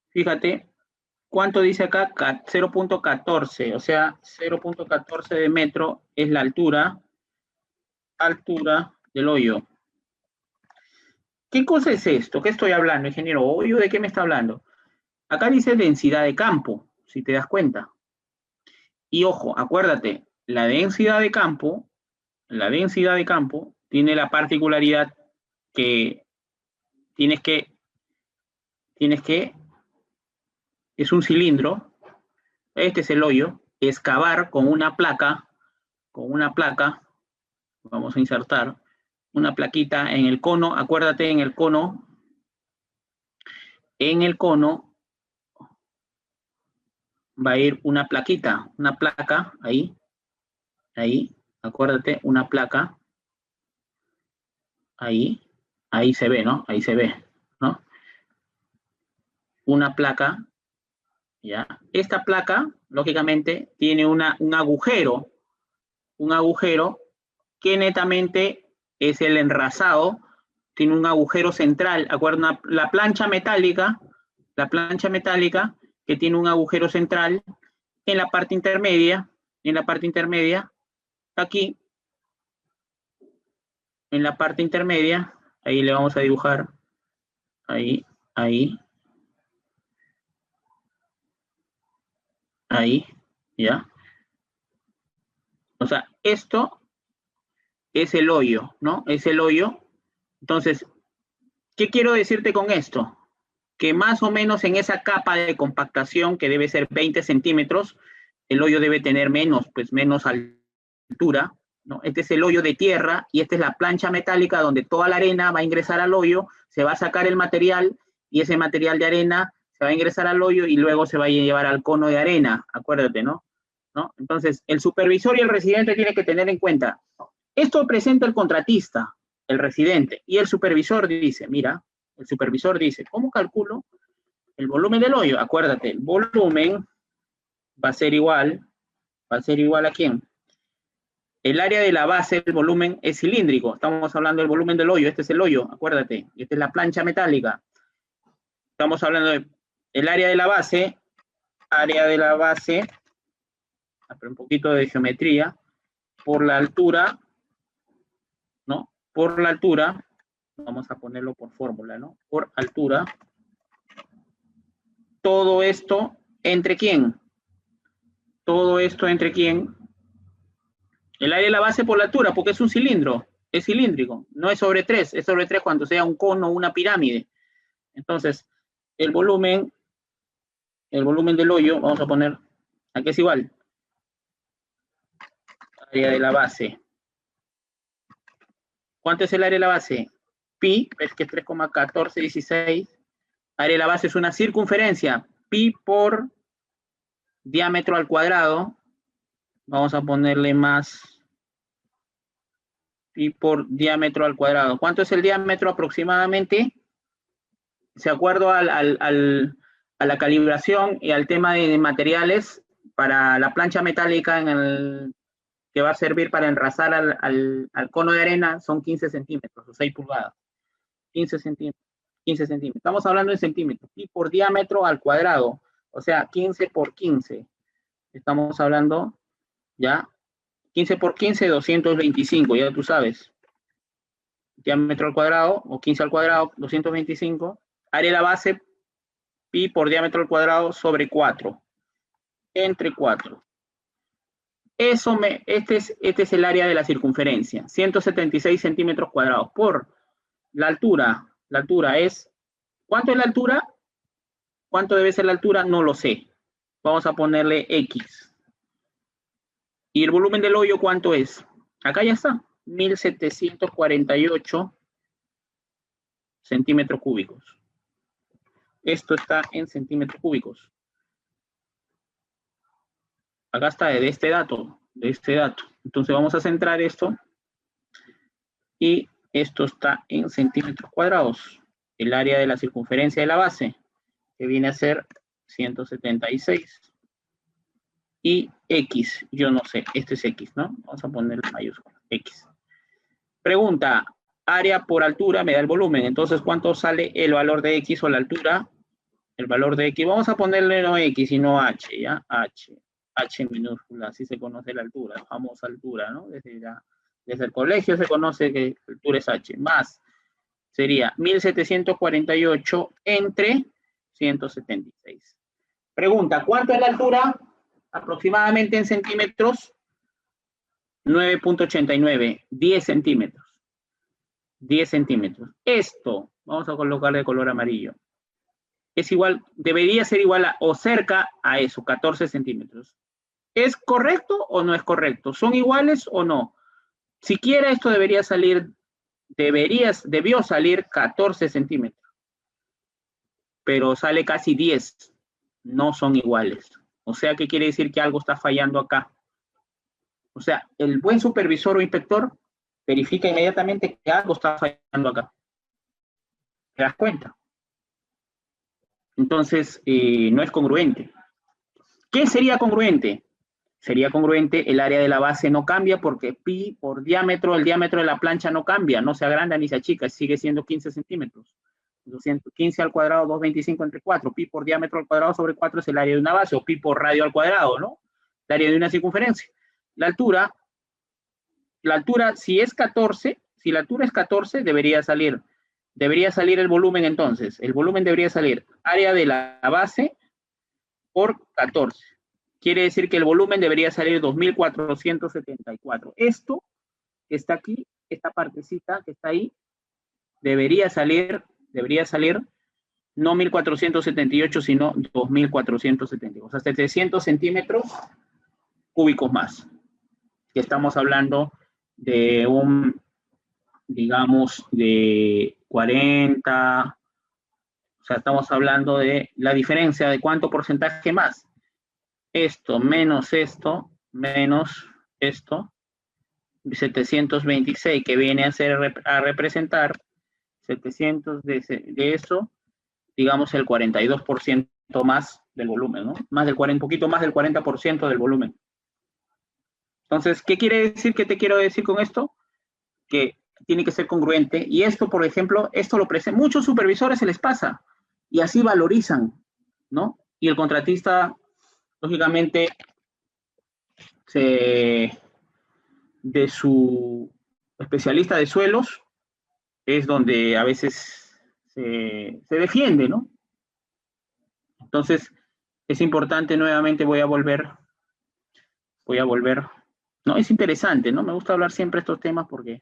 fíjate, ¿cuánto dice acá? 0.14, o sea, 0.14 de metro es la altura del hoyo. ¿Qué cosa es esto? ¿Qué estoy hablando, ingeniero? ¿Hoyo de qué me está hablando? Acá dice densidad de campo, si te das cuenta. Y ojo, acuérdate, la densidad de campo tiene la particularidad que tienes que, es un cilindro, este es el hoyo, excavar con una placa, vamos a insertar una plaquita en el cono, acuérdate, en el cono va a ir una plaquita, una placa, ahí, acuérdate, una placa, ahí se ve, ¿no? Ahí se ve, ¿no? Una placa, ¿ya? Esta placa, lógicamente, tiene un agujero que netamente es el enrasado, tiene un agujero central, acuérdate, la plancha metálica que tiene un agujero central en la parte intermedia, aquí, en la parte intermedia, ahí le vamos a dibujar, ahí, ¿ya? O sea, esto es el hoyo, ¿no? Es el hoyo. Entonces, ¿qué quiero decirte con esto? Que más o menos en esa capa de compactación, que debe ser 20 centímetros, el hoyo debe tener menos altura, ¿no? Este es el hoyo de tierra y esta es la plancha metálica donde toda la arena va a ingresar al hoyo, se va a sacar el material y ese material de arena se va a ingresar al hoyo y luego se va a llevar al cono de arena, acuérdate, ¿no? Entonces, el supervisor y el residente tienen que tener en cuenta, esto presenta el contratista, el residente, y el supervisor dice, mira, ¿cómo calculo el volumen del hoyo? Acuérdate, el volumen va a ser igual ¿a quién? El área de la base, el volumen es cilíndrico, estamos hablando del volumen del hoyo, este es el hoyo, acuérdate, esta es la plancha metálica. Estamos hablando del área de la base, un poquito de geometría. por la altura, ¿no? Por la altura, vamos a ponerlo por fórmula, ¿no? Por altura. Todo esto, ¿entre quién? Todo esto, ¿entre quién? El área de la base por la altura, porque es un cilindro, es cilíndrico, no es sobre 3, es sobre 3 cuando sea un cono o una pirámide. Entonces, el volumen del hoyo, vamos a poner, aquí es igual. Área de la base. ¿Cuánto es el área de la base? Pi, es que es 3,1416. Área de la base es una circunferencia. Pi por diámetro al cuadrado. Vamos a ponerle más. Pi por diámetro al cuadrado. ¿Cuánto es el diámetro aproximadamente? De acuerdo a la calibración y al tema de materiales, para la plancha metálica que va a servir para enrazar al cono de arena, son 15 centímetros o 6 pulgadas. 15 centímetros. Estamos hablando de centímetros. Pi por diámetro al cuadrado. O sea, 15 por 15. Estamos hablando, ¿ya? 15 por 15, 225, ya tú sabes. Diámetro al cuadrado, o 15 al cuadrado, 225. Área de la base, pi por diámetro al cuadrado sobre 4. Entre 4. Este es el área de la circunferencia. 176 centímetros cuadrados. Por la altura. La altura es... ¿Cuánto es la altura? ¿Cuánto debe ser la altura? No lo sé. Vamos a ponerle X. ¿Y el volumen del hoyo cuánto es? Acá ya está. 1748 centímetros cúbicos. Esto está en centímetros cúbicos. Acá está, de este dato. Entonces vamos a centrar esto. Y esto está en centímetros cuadrados. El área de la circunferencia de la base, que viene a ser 176. Y X, yo no sé, este es X, ¿no? Vamos a poner mayúscula, X. Pregunta, área por altura me da el volumen. Entonces, ¿cuánto sale el valor de X o la altura? El valor de X, vamos a ponerle no X, sino H, ¿ya? H minúscula, así se conoce la altura, la famosa altura, ¿no? Desde el colegio se conoce que la altura es H, más sería 1748 entre 176. Pregunta, ¿cuánto es la altura? Aproximadamente en centímetros, 9.89, 10 centímetros. 10 centímetros. Esto, vamos a colocarle de color amarillo, es igual, debería ser igual a o cerca a eso, 14 centímetros. ¿Es correcto o no es correcto? ¿Son iguales o no? Siquiera esto debería salir, debió salir 14 centímetros. Pero sale casi 10. No son iguales. O sea, ¿qué quiere decir? Que algo está fallando acá. O sea, el buen supervisor o inspector verifica inmediatamente que algo está fallando acá. ¿Te das cuenta? Entonces, no es congruente. ¿Qué sería congruente? Sería congruente, el área de la base no cambia porque pi por diámetro, el diámetro de la plancha no cambia, no se agranda ni se achica, sigue siendo 15 centímetros. 215 al cuadrado, 225 entre 4. Pi por diámetro al cuadrado sobre 4 es el área de una base, o pi por radio al cuadrado, ¿no? El área de una circunferencia. La altura, si es 14, si la altura es 14, debería salir el volumen entonces. El volumen debería salir área de la base por 14. Quiere decir que el volumen debería salir 2.474. Esto que está aquí, esta partecita que está ahí, debería salir no 1.478, sino 2.478. O sea, 700 centímetros cúbicos más. Que estamos hablando de digamos, de 40. O sea, estamos hablando de la diferencia de cuánto porcentaje más. Esto menos esto, 726, que viene a representar 700 de eso, digamos el 42% más del volumen, ¿no? Un poquito más del 40% del volumen. Entonces, ¿qué quiere decir? ¿Qué te quiero decir con esto? Que tiene que ser congruente. Y esto, por ejemplo, muchos supervisores se les pasa y así valorizan, ¿no? Y el contratista, lógicamente, de su especialista de suelos es donde a veces se defiende, ¿no? Entonces, es importante, nuevamente voy a volver, ¿no? Es interesante, ¿no? Me gusta hablar siempre estos temas porque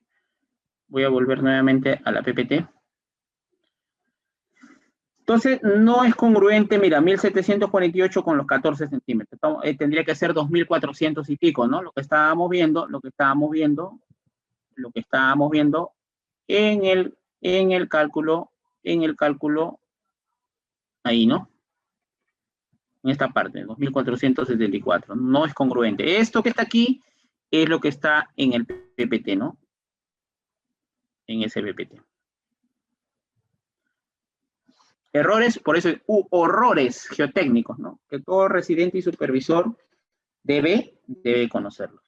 voy a volver nuevamente a la PPT. Entonces, no es congruente, mira, 1748 con los 14 centímetros. Tendría que ser 2400 y pico, ¿no? Lo que estábamos viendo en el cálculo, ahí, ¿no? En esta parte, 2474. No es congruente. Esto que está aquí es lo que está en el PPT, ¿no? En ese PPT. Errores, por eso, horrores geotécnicos, ¿no? Que todo residente y supervisor debe conocerlo.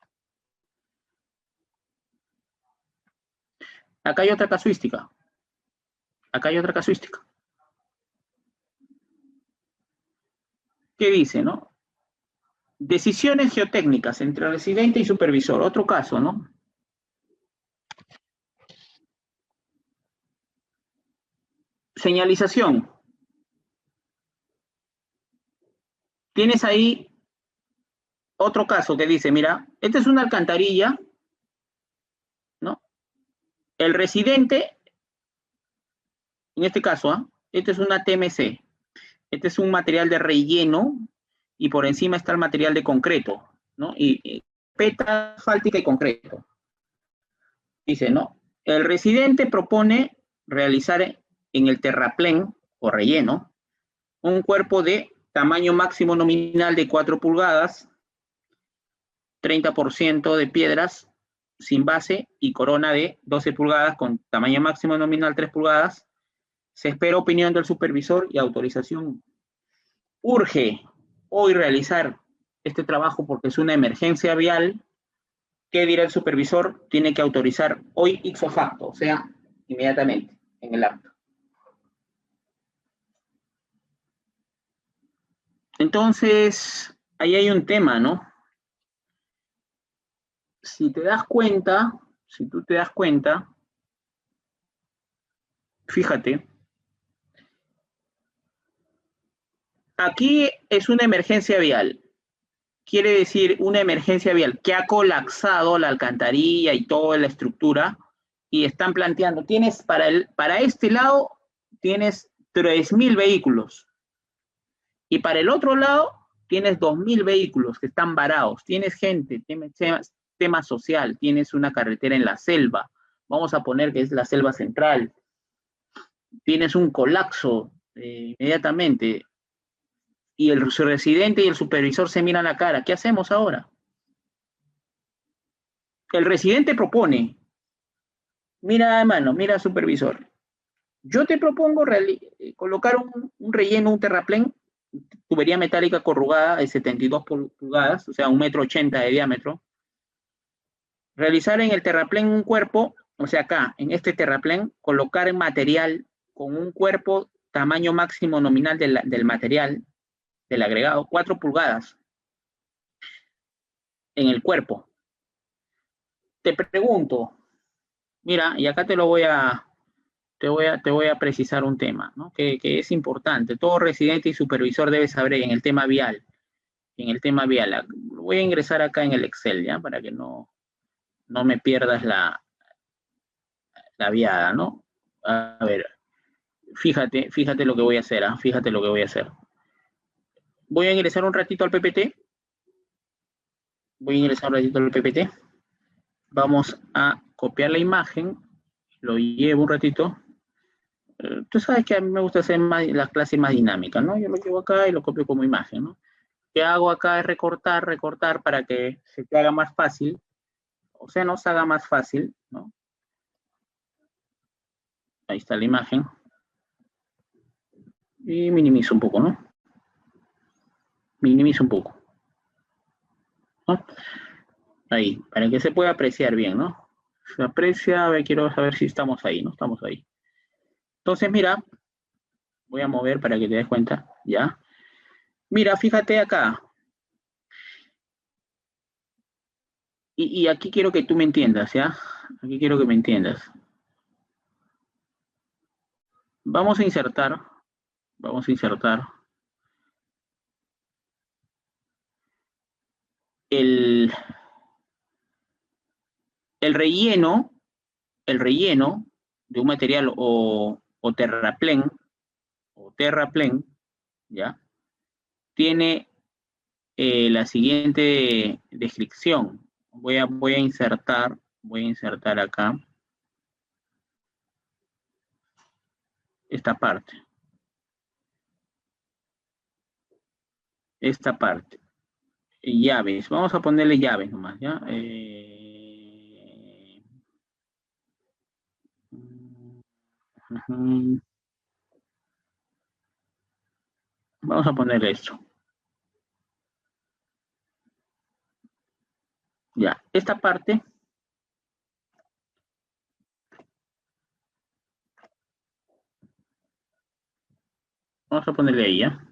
Acá hay otra casuística. ¿Qué dice, no? Decisiones geotécnicas entre residente y supervisor. Otro caso, ¿no? Señalización. Tienes ahí otro caso que dice, mira, esta es una alcantarilla, ¿no? El residente, en este caso, este es una TMC. Este es un material de relleno y por encima está el material de concreto, ¿no? Y peta asfáltica y concreto. Dice, ¿no? El residente propone realizar en el terraplén o relleno un cuerpo de tamaño máximo nominal de 4 pulgadas, 30% de piedras sin base y corona de 12 pulgadas con tamaño máximo nominal 3 pulgadas. Se espera opinión del supervisor y autorización. Urge hoy realizar este trabajo porque es una emergencia vial. ¿Qué dirá el supervisor? Tiene que autorizar hoy ipso facto, o sea, inmediatamente en el acto. Entonces, ahí hay un tema, ¿no? Si tú te das cuenta, fíjate, aquí es una emergencia vial. Quiere decir una emergencia vial que ha colapsado la alcantarilla y toda la estructura y están planteando, tienes para este lado, tienes 3.000 vehículos y para el otro lado tienes 2.000 vehículos que están varados, tienes gente, tienes tema social, tienes una carretera en la selva, vamos a poner que es la selva central, tienes un colapso inmediatamente y el residente y el supervisor se miran la cara, ¿qué hacemos ahora? El residente propone, mira hermano, mira supervisor, yo te propongo colocar un relleno, un terraplén, tubería metálica corrugada de 72 pulgadas, o sea, 1,80 m de diámetro, realizar en el terraplén un cuerpo, o sea, acá, en este terraplén, colocar material con un cuerpo tamaño máximo nominal del material, del agregado, 4 pulgadas en el cuerpo. Te pregunto, mira, y acá te voy a precisar un tema, ¿no? que es importante. Todo residente y supervisor debe saber en el tema vial. Voy a ingresar acá en el Excel, ¿ya? Para que no me pierdas la viada, ¿no? A ver, fíjate lo que voy a hacer, ¿ah? Fíjate lo que voy a hacer. Voy a ingresar un ratito al PPT. Vamos a copiar la imagen. Lo llevo un ratito. Tú sabes que a mí me gusta hacer las clases más dinámicas, ¿no? Yo lo llevo acá y lo copio como imagen, ¿no? Lo que hago acá es recortar para que se te haga más fácil. O sea, nos haga más fácil, ¿no? Ahí está la imagen. Y minimizo un poco, ¿no? Minimizo un poco, ¿no? Ahí, para que se pueda apreciar bien, ¿no? Se aprecia, a ver, quiero saber si estamos ahí, ¿no? Estamos ahí. Entonces, mira, voy a mover para que te des cuenta, ¿ya? Mira, fíjate acá. Y aquí quiero que tú me entiendas, ¿ya? Aquí quiero que me entiendas. Vamos a insertar el, el relleno, de un material o terraplén, ¿ya? Tiene la siguiente descripción. Voy a insertar acá esta parte. Llaves. Vamos a ponerle llaves nomás, ¿ya? Vamos a ponerle esto. Ya, esta parte. Vamos a ponerle ahí, ¿ya?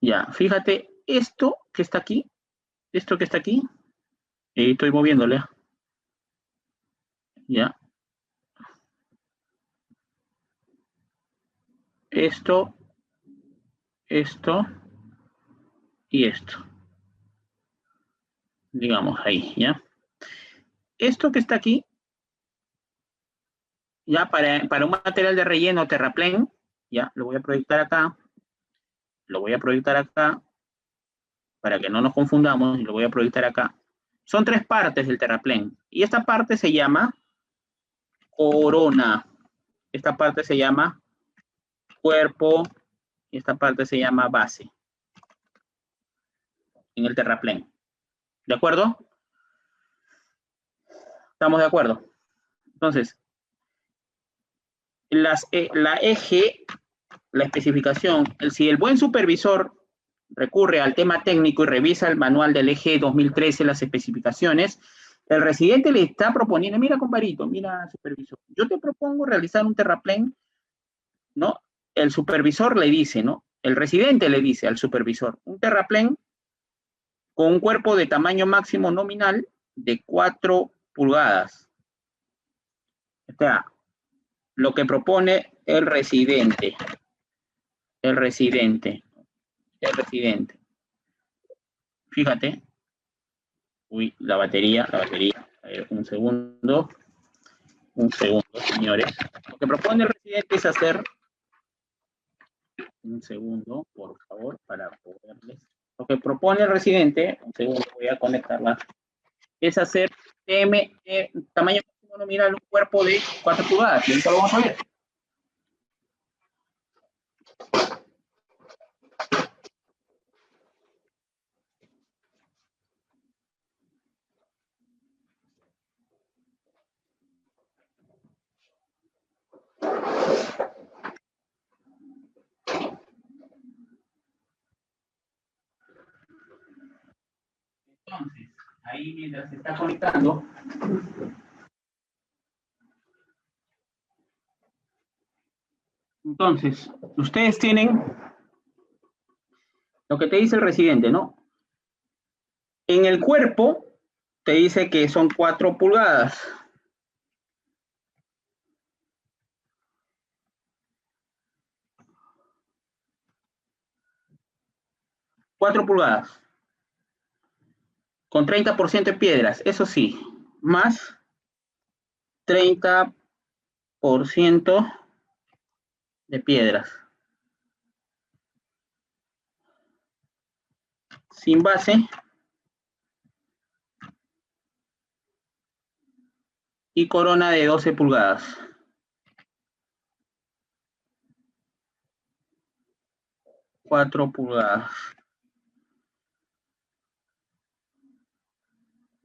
Ya, fíjate, esto que está aquí, estoy moviéndole, ¿ya? Esto y esto. Digamos ahí, ¿ya? Esto que está aquí, ya para un material de relleno terraplén, ya, lo voy a proyectar acá, para que no nos confundamos, y lo voy a proyectar acá. Son 3 partes del terraplén, y esta parte se llama corona, esta parte se llama cuerpo, y esta parte se llama base, en el terraplén. ¿De acuerdo? ¿Estamos de acuerdo? Entonces, la eje, la especificación, si el buen supervisor recurre al tema técnico y revisa el manual del eje 2013, las especificaciones, el residente le está proponiendo, mira compadrito, mira supervisor, yo te propongo realizar un terraplén, ¿no? El supervisor le dice, ¿no? El residente le dice al supervisor, un terraplén con un cuerpo de tamaño máximo nominal de 4 pulgadas. O sea, lo que propone el residente. Fíjate. Uy, la batería. A ver, un segundo, señores. Lo que propone el residente es hacer, un segundo, por favor, para poderles. Lo que propone el residente, un segundo, voy a conectarla, es hacer tamaño máximo nominal, un cuerpo de 4 pulgadas. Y ahorita lo vamos a ver. Entonces, ahí mientras se está conectando, entonces, ustedes tienen lo que te dice el residente, ¿no? En el cuerpo te dice que son 4 pulgadas. 4 pulgadas. Con 30% de piedras, eso sí, más 30% de piedras. Sin base. Y corona de 12 pulgadas. 4 pulgadas.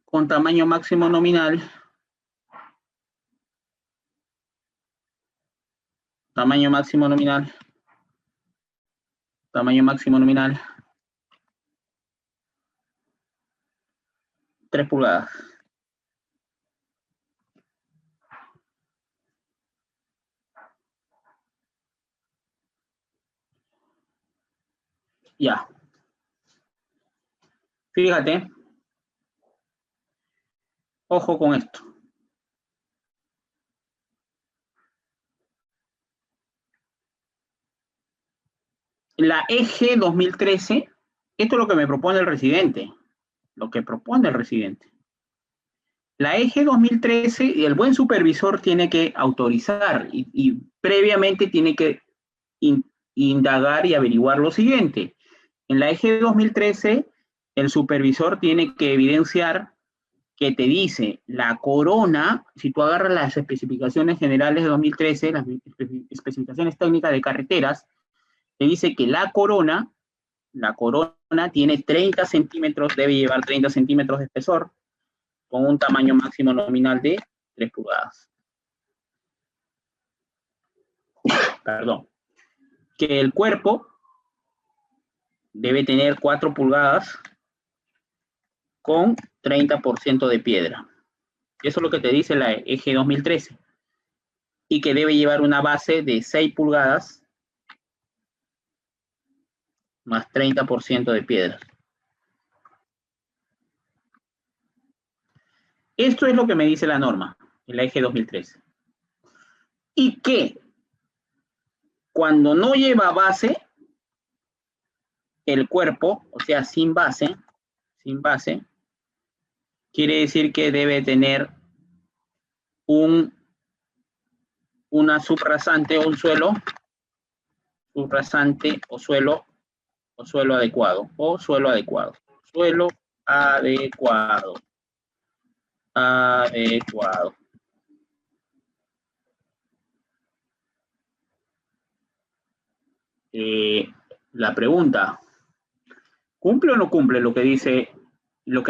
Con tamaño máximo nominal. Tamaño máximo nominal. 3 pulgadas. Ya. Fíjate, ojo con esto. La EG 2013, esto es lo que me propone el residente, lo que propone el residente. La EG 2013, y el buen supervisor tiene que autorizar y previamente tiene que indagar y averiguar lo siguiente. En la EG 2013, el supervisor tiene que evidenciar que te dice la corona, si tú agarras las especificaciones generales de 2013, las especificaciones técnicas de carreteras, te dice que la corona tiene 30 centímetros, debe llevar 30 centímetros de espesor, con un tamaño máximo nominal de 3 pulgadas. Perdón. Que el cuerpo debe tener 4 pulgadas con 30% de piedra. Eso es lo que te dice la EG 2013. Y que debe llevar una base de 6 pulgadas más 30% de piedra. Esto es lo que me dice la norma, en la EG 2013. Y que cuando no lleva base, el cuerpo, o sea, sin base, quiere decir que debe tener una subrasante o un suelo, subrasante o suelo adecuado, suelo adecuado. La pregunta, ¿cumple o no cumple lo que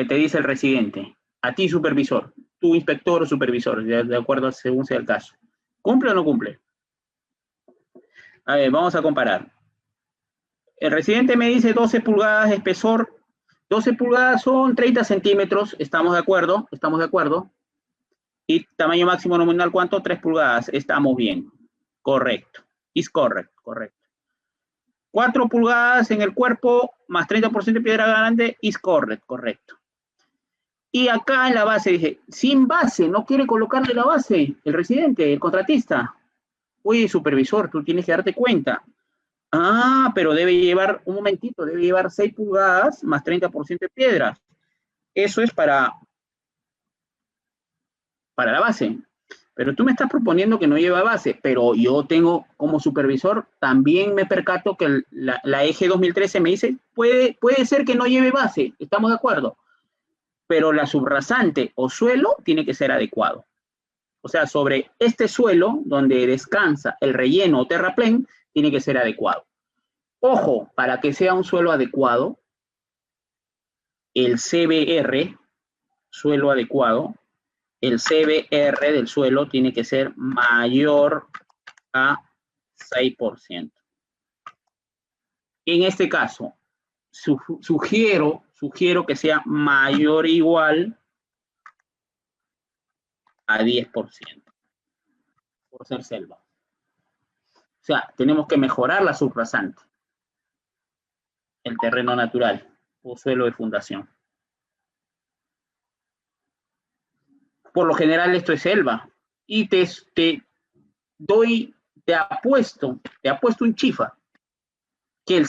te dice el residente? A ti, supervisor, tu inspector o supervisor, de acuerdo según sea el caso. ¿Cumple o no cumple? A ver, vamos a comparar. El residente me dice 12 pulgadas de espesor. 12 pulgadas son 30 centímetros, estamos de acuerdo. Y tamaño máximo nominal, ¿cuánto? 3 pulgadas, estamos bien. Correcto. Is correct, correcto. 4 pulgadas en el cuerpo, más 30% de piedra grande, is correct, correcto. Y acá en la base dije, sin base, no quiere colocarle la base, el residente, el contratista. Oye, supervisor, tú tienes que darte cuenta. Ah, pero debe llevar, un momentito, debe llevar 6 pulgadas más 30% de piedra. Eso es para la base. Pero tú me estás proponiendo que no lleva base, pero yo tengo como supervisor, también me percato que la EG 2013 me dice, puede ser que no lleve base, estamos de acuerdo, pero la subrasante o suelo tiene que ser adecuado. O sea, sobre este suelo donde descansa el relleno o terraplén, tiene que ser adecuado. Ojo, para que sea un suelo adecuado, el CBR, suelo adecuado, el CBR del suelo tiene que ser mayor a 6%. En este caso, sugiero que sea mayor o igual a 10%, por ser selva. O sea, tenemos que mejorar la subrasante, el terreno natural o suelo de fundación. Por lo general esto es selva. Y te apuesto un chifa que el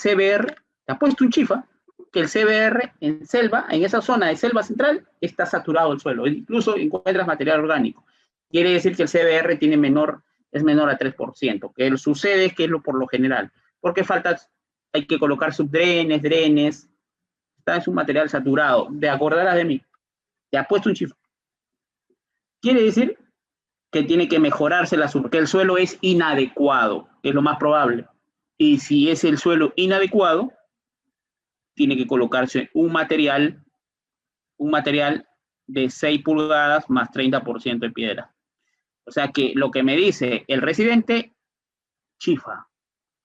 CBR, en selva, en esa zona de selva central, está saturado el suelo. Incluso encuentras material orgánico. Quiere decir que el CBR es menor a 3%. Que sucede es que es por lo general. Porque hay que colocar subdrenes, drenes. Está en su material saturado. Te acordarás de mí. Te apuesto un chifa. Quiere decir que tiene que mejorarse que el suelo es inadecuado, es lo más probable. Y si es el suelo inadecuado, tiene que colocarse un material de 6 pulgadas más 30% de piedra. O sea que lo que me dice el residente, chifa.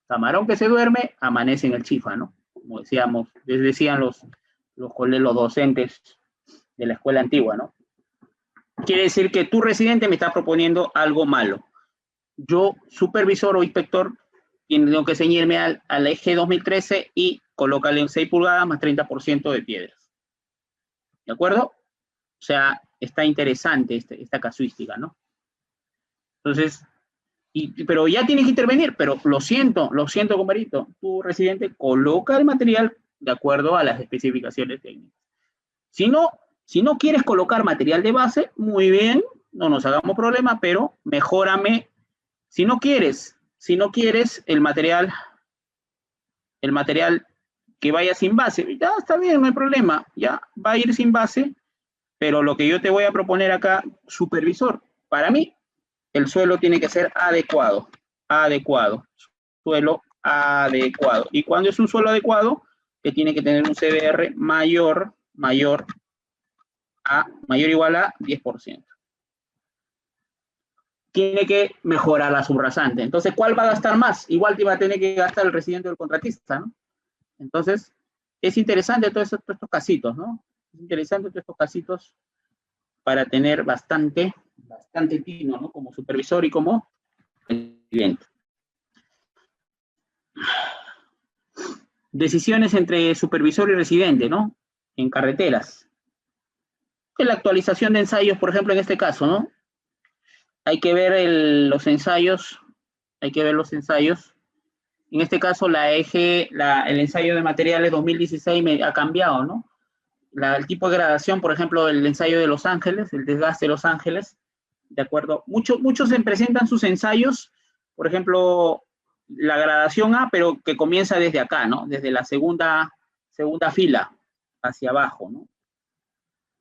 Camarón que se duerme, amanece en el chifa, ¿no? Como decían los docentes de la escuela antigua, ¿no? Quiere decir que tu residente me está proponiendo algo malo. Yo, supervisor o inspector, tengo que ceñirme al eje 2013 y colócale en 6 pulgadas más 30% de piedras. ¿De acuerdo? O sea, está interesante esta casuística, ¿no? Entonces, pero ya tienes que intervenir, pero lo siento, compadrito, tu residente coloca el material de acuerdo a las especificaciones técnicas. Si no quieres colocar material de base, muy bien, no nos hagamos problema, pero mejórame. Si no quieres el material que vaya sin base, ya está bien, no hay problema, ya va a ir sin base, pero lo que yo te voy a proponer acá, supervisor, para mí, el suelo tiene que ser adecuado, suelo adecuado. Y cuando es un suelo adecuado, que tiene que tener un CBR mayor o igual a 10%. Tiene que mejorar la subrasante. Entonces, ¿cuál va a gastar más? Igual te va a tener que gastar el residente del contratista, ¿no? Entonces, es interesante todos estos casitos, ¿no? Es interesante todos estos casitos para tener bastante tino, ¿no? Como supervisor y como cliente. Decisiones entre supervisor y residente, ¿no? En carreteras. La actualización de ensayos, por ejemplo, en este caso, ¿no? Hay que ver los ensayos. En este caso, el ensayo de materiales 2016 ha cambiado, ¿no? El tipo de gradación, por ejemplo, el ensayo de Los Ángeles, el desgaste de Los Ángeles, ¿de acuerdo? Muchos presentan sus ensayos, por ejemplo, la gradación A, pero que comienza desde acá, ¿no? Desde la segunda fila hacia abajo, ¿no?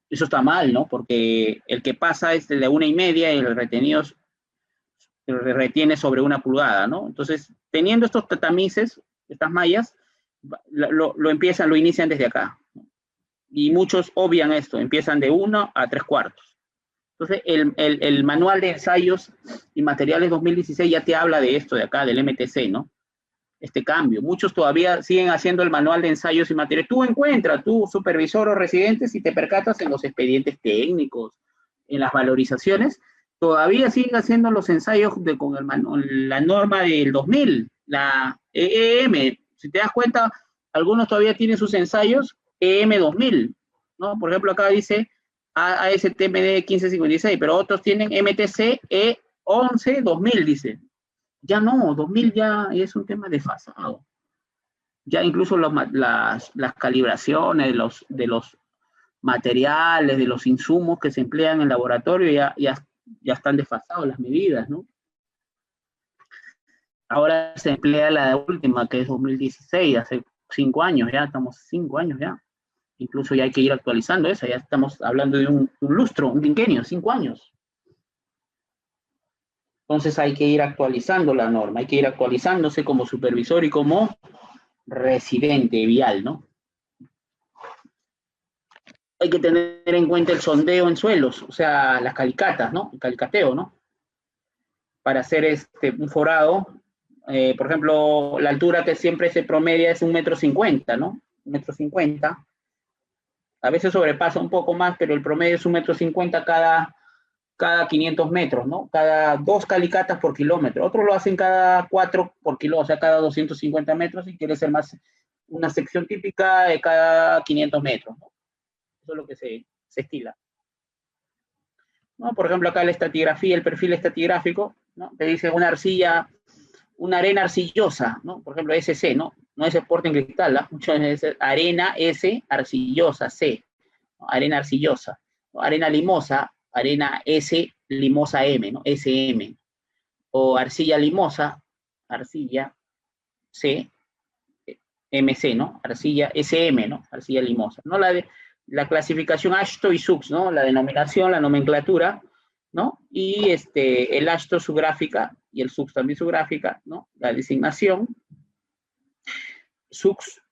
Eso está mal, ¿no? Porque el que pasa es de 1,5 y el retenido retiene sobre 1 pulgada, ¿no? Entonces, teniendo estos tamices, estas mallas, lo inician desde acá. Y muchos obvian esto, empiezan de 1 a 3/4. Entonces, el manual de ensayos y materiales 2016 ya te habla de esto de acá, del MTC, ¿no? Este cambio. Muchos todavía siguen haciendo el manual de ensayos y materiales. Tú, supervisor o residente, si te percatas en los expedientes técnicos, en las valorizaciones, todavía siguen haciendo los ensayos con la norma del 2000, la EEM. Si te das cuenta, algunos todavía tienen sus ensayos EM 2000, ¿no? Por ejemplo, acá dice ASTMD 1556, pero otros tienen MTC E11 2000, dice. Ya no, 2000 ya es un tema desfasado. Ya incluso las calibraciones de los materiales, de los insumos que se emplean en laboratorio ya están desfasados las medidas, ¿no? Ahora se emplea la última, que es 2016, hace 5 años ya, estamos 5 años ya. Incluso ya hay que ir actualizando eso, ya estamos hablando de un lustro, un quinquenio, 5 años. Entonces hay que ir actualizando la norma, hay que ir actualizándose como supervisor y como residente vial, ¿no? Hay que tener en cuenta el sondeo en suelos, o sea, las calicatas, ¿no? El calicateo, ¿no? Para hacer un forado, por ejemplo, la altura que siempre se promedia es 1,50 m, ¿no? 1,50 m. A veces sobrepasa un poco más, pero el promedio es 1,50 m cada 500 metros, ¿no? Cada 2 calicatas por kilómetro. Otros lo hacen cada 4 por kilómetro, o sea, cada 250 metros, y quiere ser más una sección típica de cada 500 metros, ¿no? Eso es lo que se estila, ¿no? Por ejemplo, acá la estratigrafía, el perfil estratigráfico, ¿no? Te dice una arena arcillosa, ¿no? Por ejemplo, SC, ¿no? No es Sporting Cristal, ¿no? Muchas veces arena S, arcillosa, C, ¿no? Arena arcillosa, ¿no? Arena limosa, arena S, limosa M, ¿no? SM. O arcilla limosa, arcilla C, MC, ¿no? Arcilla SM, ¿no? Arcilla limosa, ¿no? La clasificación AASHTO y SUX, ¿no? La denominación, la nomenclatura, ¿no? Y el AASHTO su gráfica y el SUX también su gráfica, ¿no? La designación, SUX,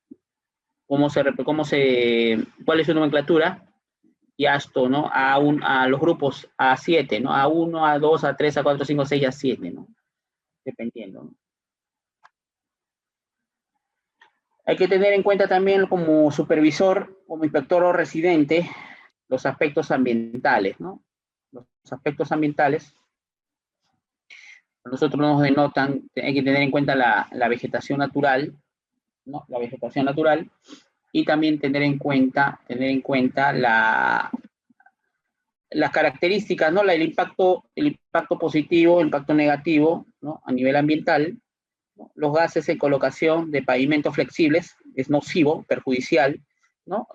cuál es su nomenclatura, y AASHTO, ¿no? A los grupos A7, ¿no? A1, A2, A3, A4, A5, A6, A7, ¿no? Dependiendo, ¿no? Hay que tener en cuenta también como supervisor, como inspector o residente, los aspectos ambientales, ¿no? Los aspectos ambientales, nosotros nos denotan, hay que tener en cuenta la vegetación natural, ¿no? La vegetación natural, y también tener en cuenta las características, ¿no? El impacto positivo, el impacto negativo, ¿no? A nivel ambiental, ¿no? Los gases en colocación de pavimentos flexibles es nocivo, perjudicial, ¿no?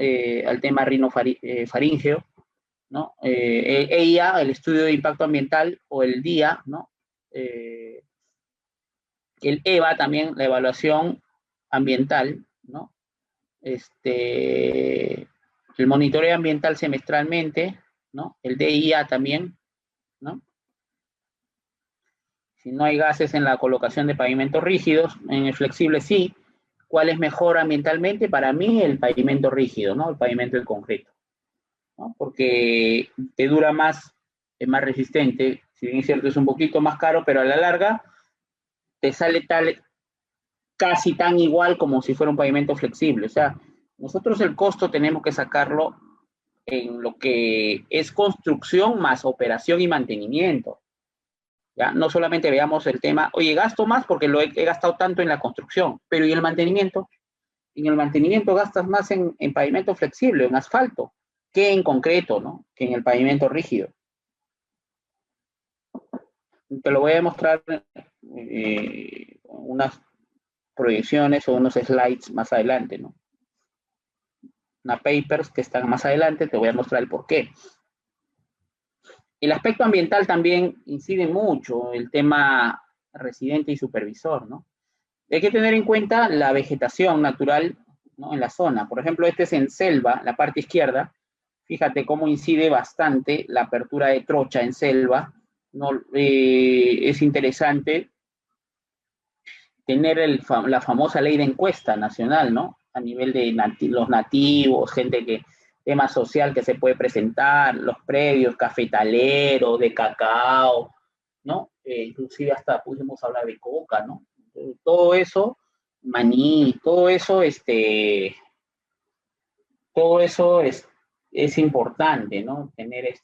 Al tema rinofaríngeo, ¿no? EIA, el estudio de impacto ambiental, o el DIA, ¿no? El EVA también, la evaluación ambiental, ¿no? El monitoreo ambiental semestralmente, ¿no? El DIA también, ¿no? Si no hay gases en la colocación de pavimentos rígidos, en el flexible sí. ¿Cuál es mejor ambientalmente? Para mí el pavimento rígido, ¿no? El pavimento de concreto, ¿no? Porque te dura más, es más resistente, si bien es cierto es un poquito más caro, pero a la larga te sale casi tan igual como si fuera un pavimento flexible. O sea, nosotros el costo tenemos que sacarlo en lo que es construcción más operación y mantenimiento. ¿Ya? No solamente veamos el tema, oye, gasto más porque lo he gastado tanto en la construcción, pero ¿y el mantenimiento? En el mantenimiento gastas más en pavimento flexible, en asfalto, que en concreto, ¿no? Que en el pavimento rígido. Te lo voy a mostrar unas proyecciones o unos slides más adelante, ¿no? Una papers que están más adelante, te voy a mostrar el porqué. El aspecto ambiental también incide mucho, el tema residente y supervisor, ¿no? Hay que tener en cuenta la vegetación natural, ¿no? En la zona. Por ejemplo, este es en selva, la parte izquierda. Fíjate cómo incide bastante la apertura de trocha en selva, ¿no? Es interesante tener la famosa ley de encuesta nacional, ¿no? A nivel de los nativos, gente que, tema social que se puede presentar, los predios cafetaleros, de cacao, ¿no? Inclusive hasta pudimos hablar de coca, ¿no? Todo eso, maní, todo eso es importante, ¿no? Tener es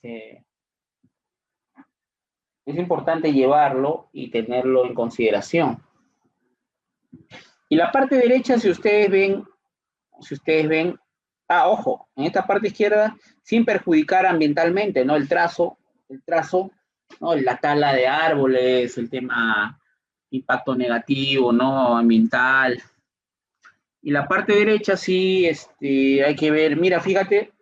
importante llevarlo y tenerlo en consideración. Y la parte derecha, si ustedes ven, ojo, en esta parte izquierda, sin perjudicar ambientalmente, ¿no? El trazo, ¿no? La tala de árboles, el tema impacto negativo, ¿no? Ambiental. Y la parte derecha sí, hay que ver, mira, fíjate,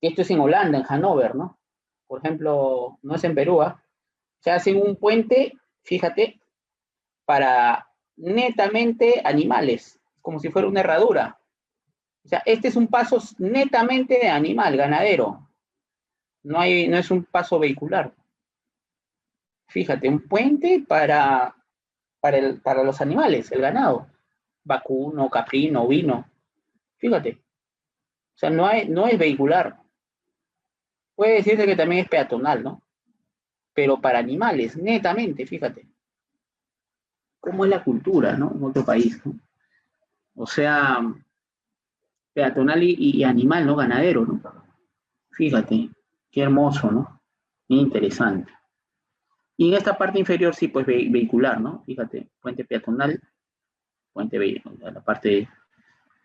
esto es en Holanda, en Hannover, ¿no? Por ejemplo, no es en Perú, ¿eh? Se hacen un puente, fíjate, para netamente animales, como si fuera una herradura. O sea, este es un paso netamente de animal, ganadero. No es un paso vehicular. Fíjate, un puente para los animales, el ganado. Vacuno, caprino, ovino. Fíjate. O sea, no es vehicular. Puede decirse que también es peatonal, ¿no? Pero para animales, netamente, fíjate. ¿Cómo es la cultura, ¿no? En otro país, ¿no? O sea, peatonal y animal, ¿no? Ganadero, ¿no? Fíjate, qué hermoso, ¿no? Interesante. Y en esta parte inferior sí, pues vehicular, ¿no? Fíjate, puente peatonal, puente vehicular, la parte,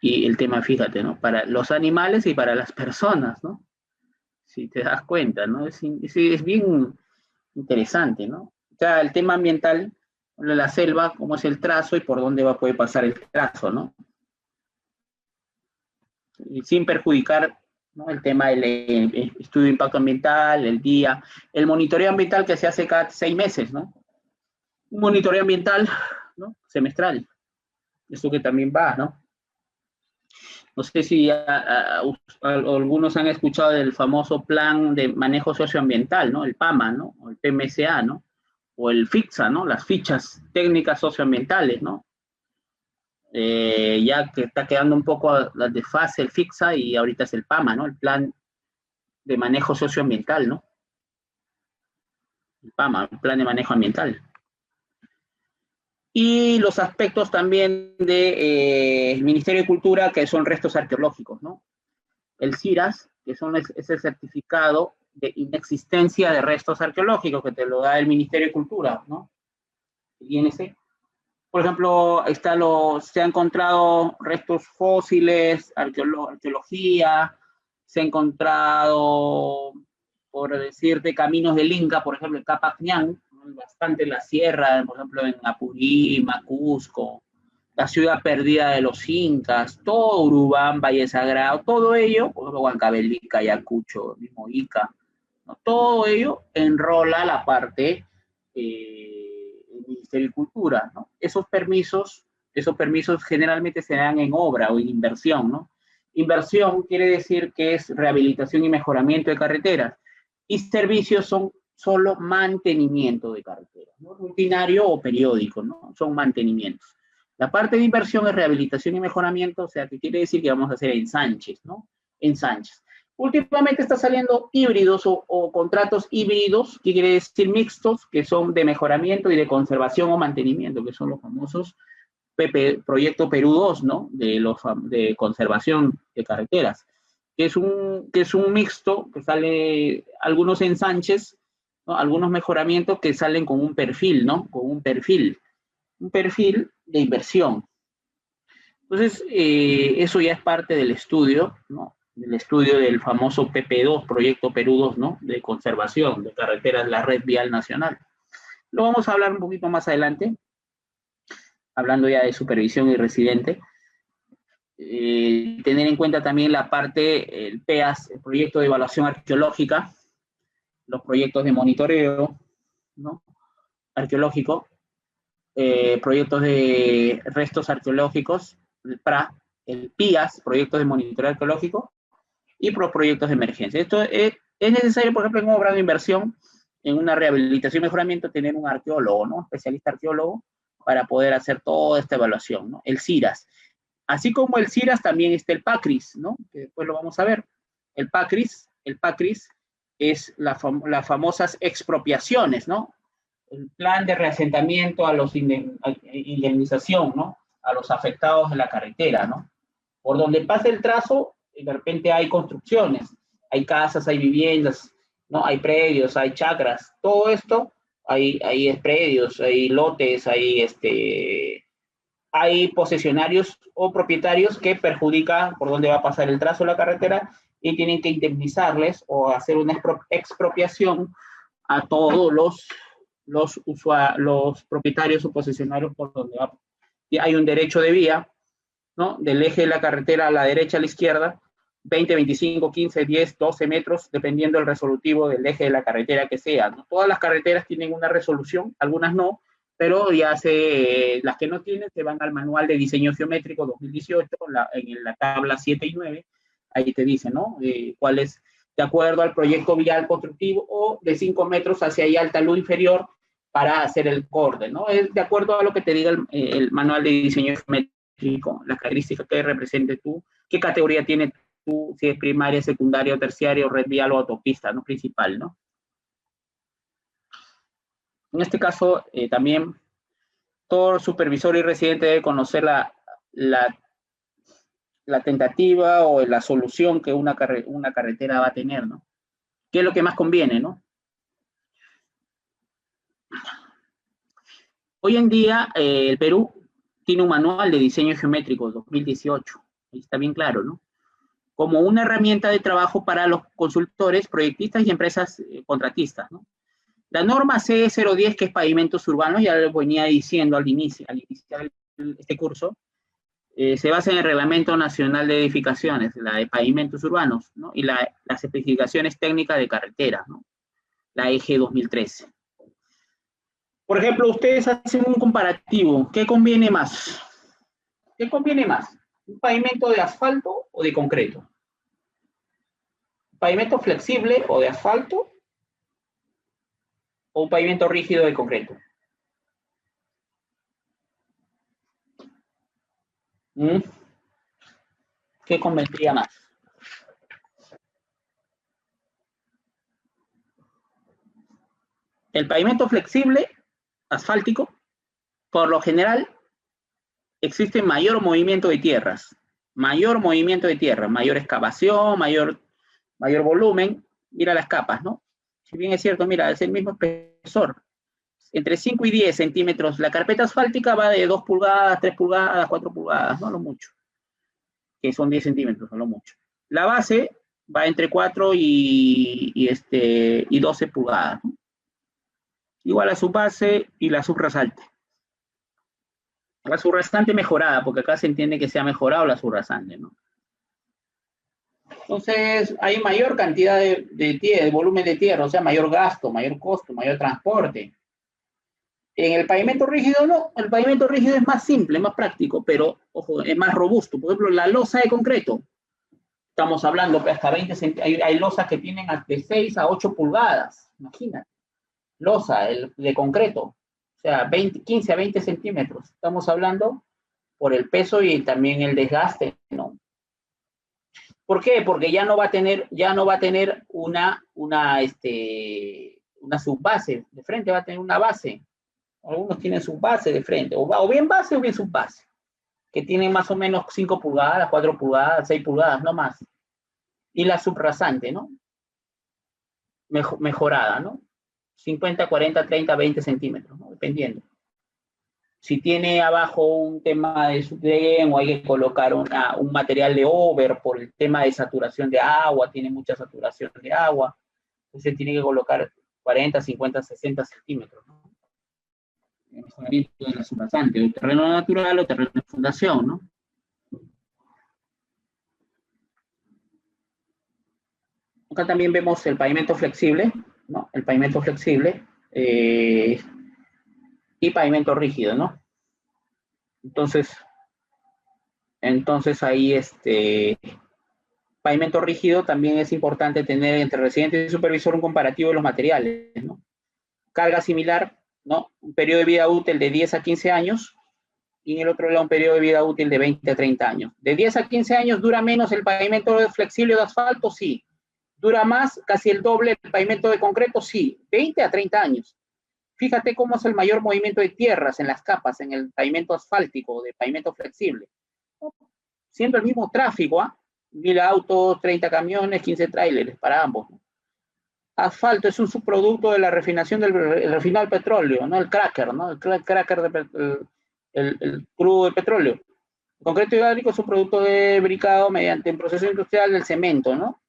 y el tema, fíjate, ¿no? Para los animales y para las personas, ¿no? Si te das cuenta, ¿no? Es bien interesante, ¿no? O sea, el tema ambiental, la selva, cómo es el trazo y por dónde va a poder pasar el trazo, ¿no? Y sin perjudicar, ¿no? El tema del estudio de impacto ambiental, el día, el monitoreo ambiental que se hace cada 6 meses, ¿no? Un monitoreo ambiental, ¿no? Semestral. Esto que también va, ¿no? No sé si algunos han escuchado del famoso plan de manejo socioambiental, ¿no? El PAMA, ¿no? O el PMSA, ¿no? O el FICSA, ¿no? Las fichas técnicas socioambientales, ¿no? Ya que está quedando un poco la desfase el FICSA y ahorita es el PAMA, ¿no? El plan de manejo socioambiental, ¿no? El PAMA, el plan de manejo ambiental. Y los aspectos también del Ministerio de Cultura, que son restos arqueológicos, ¿no? El CIRAS, que es el certificado de inexistencia de restos arqueológicos, que te lo da el Ministerio de Cultura, ¿no? El INC. Por ejemplo, se han encontrado restos fósiles, arqueología, se ha encontrado, por decirte, caminos del Inca, por ejemplo, en Capac Ñan, bastante en la sierra, por ejemplo, en Apurímac, Cusco, la ciudad perdida de los incas, todo Urubán, Valle Sagrado, todo ello, por ejemplo, Huancavelica, Ayacucho, mismo Ica, ¿no? Todo ello enrola la parte del Ministerio de Cultura, ¿no? Esos permisos generalmente se dan en obra o en inversión, ¿no? Inversión quiere decir que es rehabilitación y mejoramiento de carreteras, y servicios son solo mantenimiento de carreteras, ¿no? Rutinario o periódico, ¿no? Son mantenimientos. La parte de inversión es rehabilitación y mejoramiento, o sea, que quiere decir que vamos a hacer ensanches, ¿no? Ensanches. Últimamente está saliendo híbridos o contratos híbridos, que quiere decir mixtos, que son de mejoramiento y de conservación o mantenimiento, que son los famosos Proyecto Perú 2, ¿no? De conservación de carreteras, que es un mixto, que sale algunos ensanches, ¿no? Algunos mejoramientos que salen con un perfil, ¿no? Con un perfil de inversión. Entonces, eso ya es parte del estudio, ¿no? Del estudio del famoso PP2, Proyecto Perú 2, ¿no? De conservación de carreteras, la red vial nacional. Lo vamos a hablar un poquito más adelante, hablando ya de supervisión y residente. Tener en cuenta también la parte, el PEAS, el proyecto de evaluación arqueológica, los proyectos de monitoreo, ¿no? Arqueológico, proyectos de restos arqueológicos, el PRA, el PIAS, proyectos de monitoreo arqueológico, y proyectos de emergencia. Esto es necesario, por ejemplo, en obra de inversión, en una rehabilitación y mejoramiento, tener un arqueólogo, ¿no? Especialista arqueólogo, para poder hacer toda esta evaluación, ¿no? El CIRAS. Así como el CIRAS, también está el PACRIS, ¿no? Que después lo vamos a ver. El PACRIS es las famosas expropiaciones, ¿no? El plan de reasentamiento a los indemnización, ¿no? A los afectados de la carretera, ¿no? Por donde pasa el trazo, de repente hay construcciones, hay casas, hay viviendas, ¿no? Hay predios, hay chacras, todo esto, hay predios, hay lotes, hay posesionarios o propietarios que perjudican por dónde va a pasar el trazo de la carretera y tienen que indemnizarles o hacer una expropiación a todos los propietarios o posesionarios por donde va. Y hay un derecho de vía, ¿no? Del eje de la carretera a la derecha, a la izquierda, 20, 25, 15, 10, 12 metros, dependiendo del resolutivo del eje de la carretera que sea, ¿no? Todas las carreteras tienen una resolución, algunas no, pero ya las que no tienen se van al manual de diseño geométrico 2018, en la tabla 7 y 9, ahí te dice, ¿no? Cuál es, de acuerdo al proyecto vial constructivo, o de 5 metros hacia ahí al talud inferior para hacer el corte, ¿no? Es de acuerdo a lo que te diga el manual de diseño geométrico, la característica que represente tú, qué categoría tiene tú, si es primaria, secundaria o terciaria, o red vial o autopista, ¿no? Principal, ¿no? En este caso, también todo supervisor y residente debe conocer la tentativa o la solución que una carretera va a tener, ¿no? ¿Qué es lo que más conviene, no? Hoy en día, el Perú tiene un manual de diseño geométrico 2018, ahí está bien claro, ¿no? Como una herramienta de trabajo para los consultores, proyectistas y empresas contratistas, ¿no? La norma C010, que es pavimentos urbanos, ya lo venía diciendo al iniciar este curso, se basa en el Reglamento Nacional de Edificaciones, la de pavimentos urbanos, ¿no? Y las especificaciones técnicas de carretera, ¿no? La EG 2013. Por ejemplo, ustedes hacen un comparativo. ¿Qué conviene más? ¿Qué conviene más? ¿Un pavimento de asfalto o de concreto? ¿Un pavimento flexible o de asfalto? ¿O un pavimento rígido de concreto? ¿Qué convendría más? El pavimento flexible, asfáltico, por lo general, existe mayor movimiento de tierras, mayor excavación, mayor volumen. Mira las capas, ¿no? Si bien es cierto, mira, es el mismo espesor, entre 5 y 10 centímetros. La carpeta asfáltica va de 2 pulgadas, 3 pulgadas, 4 pulgadas, no lo mucho, que son 10 centímetros, no lo mucho. La base va entre 4 y 12 pulgadas, ¿no? Igual a su base y la subrasante. La subrasante mejorada, porque acá se entiende que se ha mejorado la subrasante, ¿no? Entonces, hay mayor cantidad de volumen de tierra, o sea, mayor gasto, mayor costo, mayor transporte. En el pavimento rígido no, el pavimento rígido es más simple, más práctico, pero, ojo, es más robusto. Por ejemplo, la losa de concreto, estamos hablando que hasta 20 centímetros, hay losas que tienen de 6 a 8 pulgadas, imagínate. Losa de concreto, o sea, 15 a 20 centímetros. Estamos hablando por el peso y también el desgaste, ¿no? ¿Por qué? Porque ya no va a tener una subbase de frente, va a tener una base. Algunos tienen subbase de frente, o bien base o bien subbase, que tienen más o menos 5 pulgadas, 4 pulgadas, 6 pulgadas, no más. Y la subrasante, ¿no? Mejorada, ¿no? 50, 40, 30, 20 centímetros, ¿no? Dependiendo. Si tiene abajo un tema de subdén o hay que colocar un material de over por el tema de saturación de agua, tiene mucha saturación de agua, entonces tiene que colocar 40, 50, 60 centímetros, ¿no? El mejoramiento de la subrasante, o terreno natural o terreno de fundación, ¿no? Acá también vemos el pavimento flexible, ¿no? El pavimento flexible y pavimento rígido, ¿no? Entonces ahí pavimento rígido también es importante tener entre residente y supervisor un comparativo de los materiales, ¿no? Carga similar, ¿no? Un periodo de vida útil de 10 a 15 años y en el otro lado un periodo de vida útil de 20 a 30 años. De 10 a 15 años dura menos el pavimento flexible de asfalto, sí. Dura más, casi el doble el pavimento de concreto, sí. 20 a 30 años. Fíjate cómo es el mayor movimiento de tierras en las capas, en el pavimento asfáltico, de pavimento flexible. Siempre el mismo tráfico, ¿ah? 1000 autos, 30 camiones, 15 tráileres para ambos, ¿no? Asfalto es un subproducto de la refinación del refinado del petróleo, ¿no? El cracker, ¿no? El cracker, el crudo de petróleo. El concreto hidráulico es un producto de bricado mediante un proceso industrial del cemento, ¿no?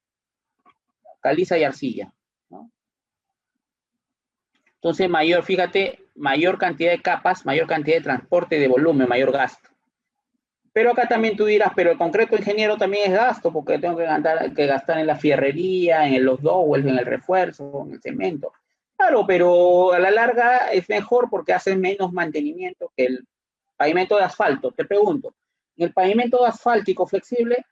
Caliza y arcilla, ¿no? Entonces, fíjate, mayor cantidad de capas, mayor cantidad de transporte de volumen, mayor gasto. Pero acá también tú dirás, pero el concreto ingeniero también es gasto, porque tengo que gastar en la fierrería, en los dowels, en el refuerzo, en el cemento. Claro, pero a la larga es mejor porque hace menos mantenimiento que el pavimento de asfalto. Te pregunto, en el pavimento asfáltico flexible,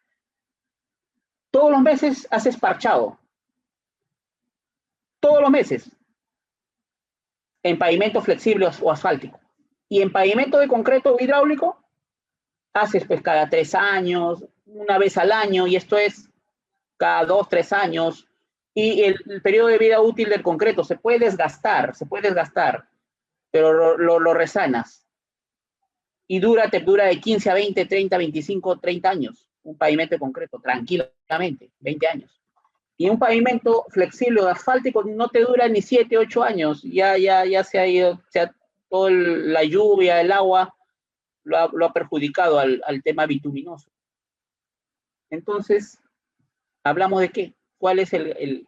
todos los meses haces parchado. Todos los meses. En pavimento flexible o asfáltico. Y en pavimento de concreto hidráulico, haces pues cada 3 años, una vez al año, y esto es cada 2, 3 años, y el periodo de vida útil del concreto se puede desgastar, pero lo resanas. Y te dura de 15 a 20, 30, 25, 30 años, un pavimento de concreto, tranquilamente, 20 años. Y un pavimento flexible o asfáltico no te dura ni 7, 8 años, ya se ha ido, toda la lluvia, el agua, lo ha perjudicado al tema bituminoso. Entonces, ¿hablamos de qué? ¿Cuál es el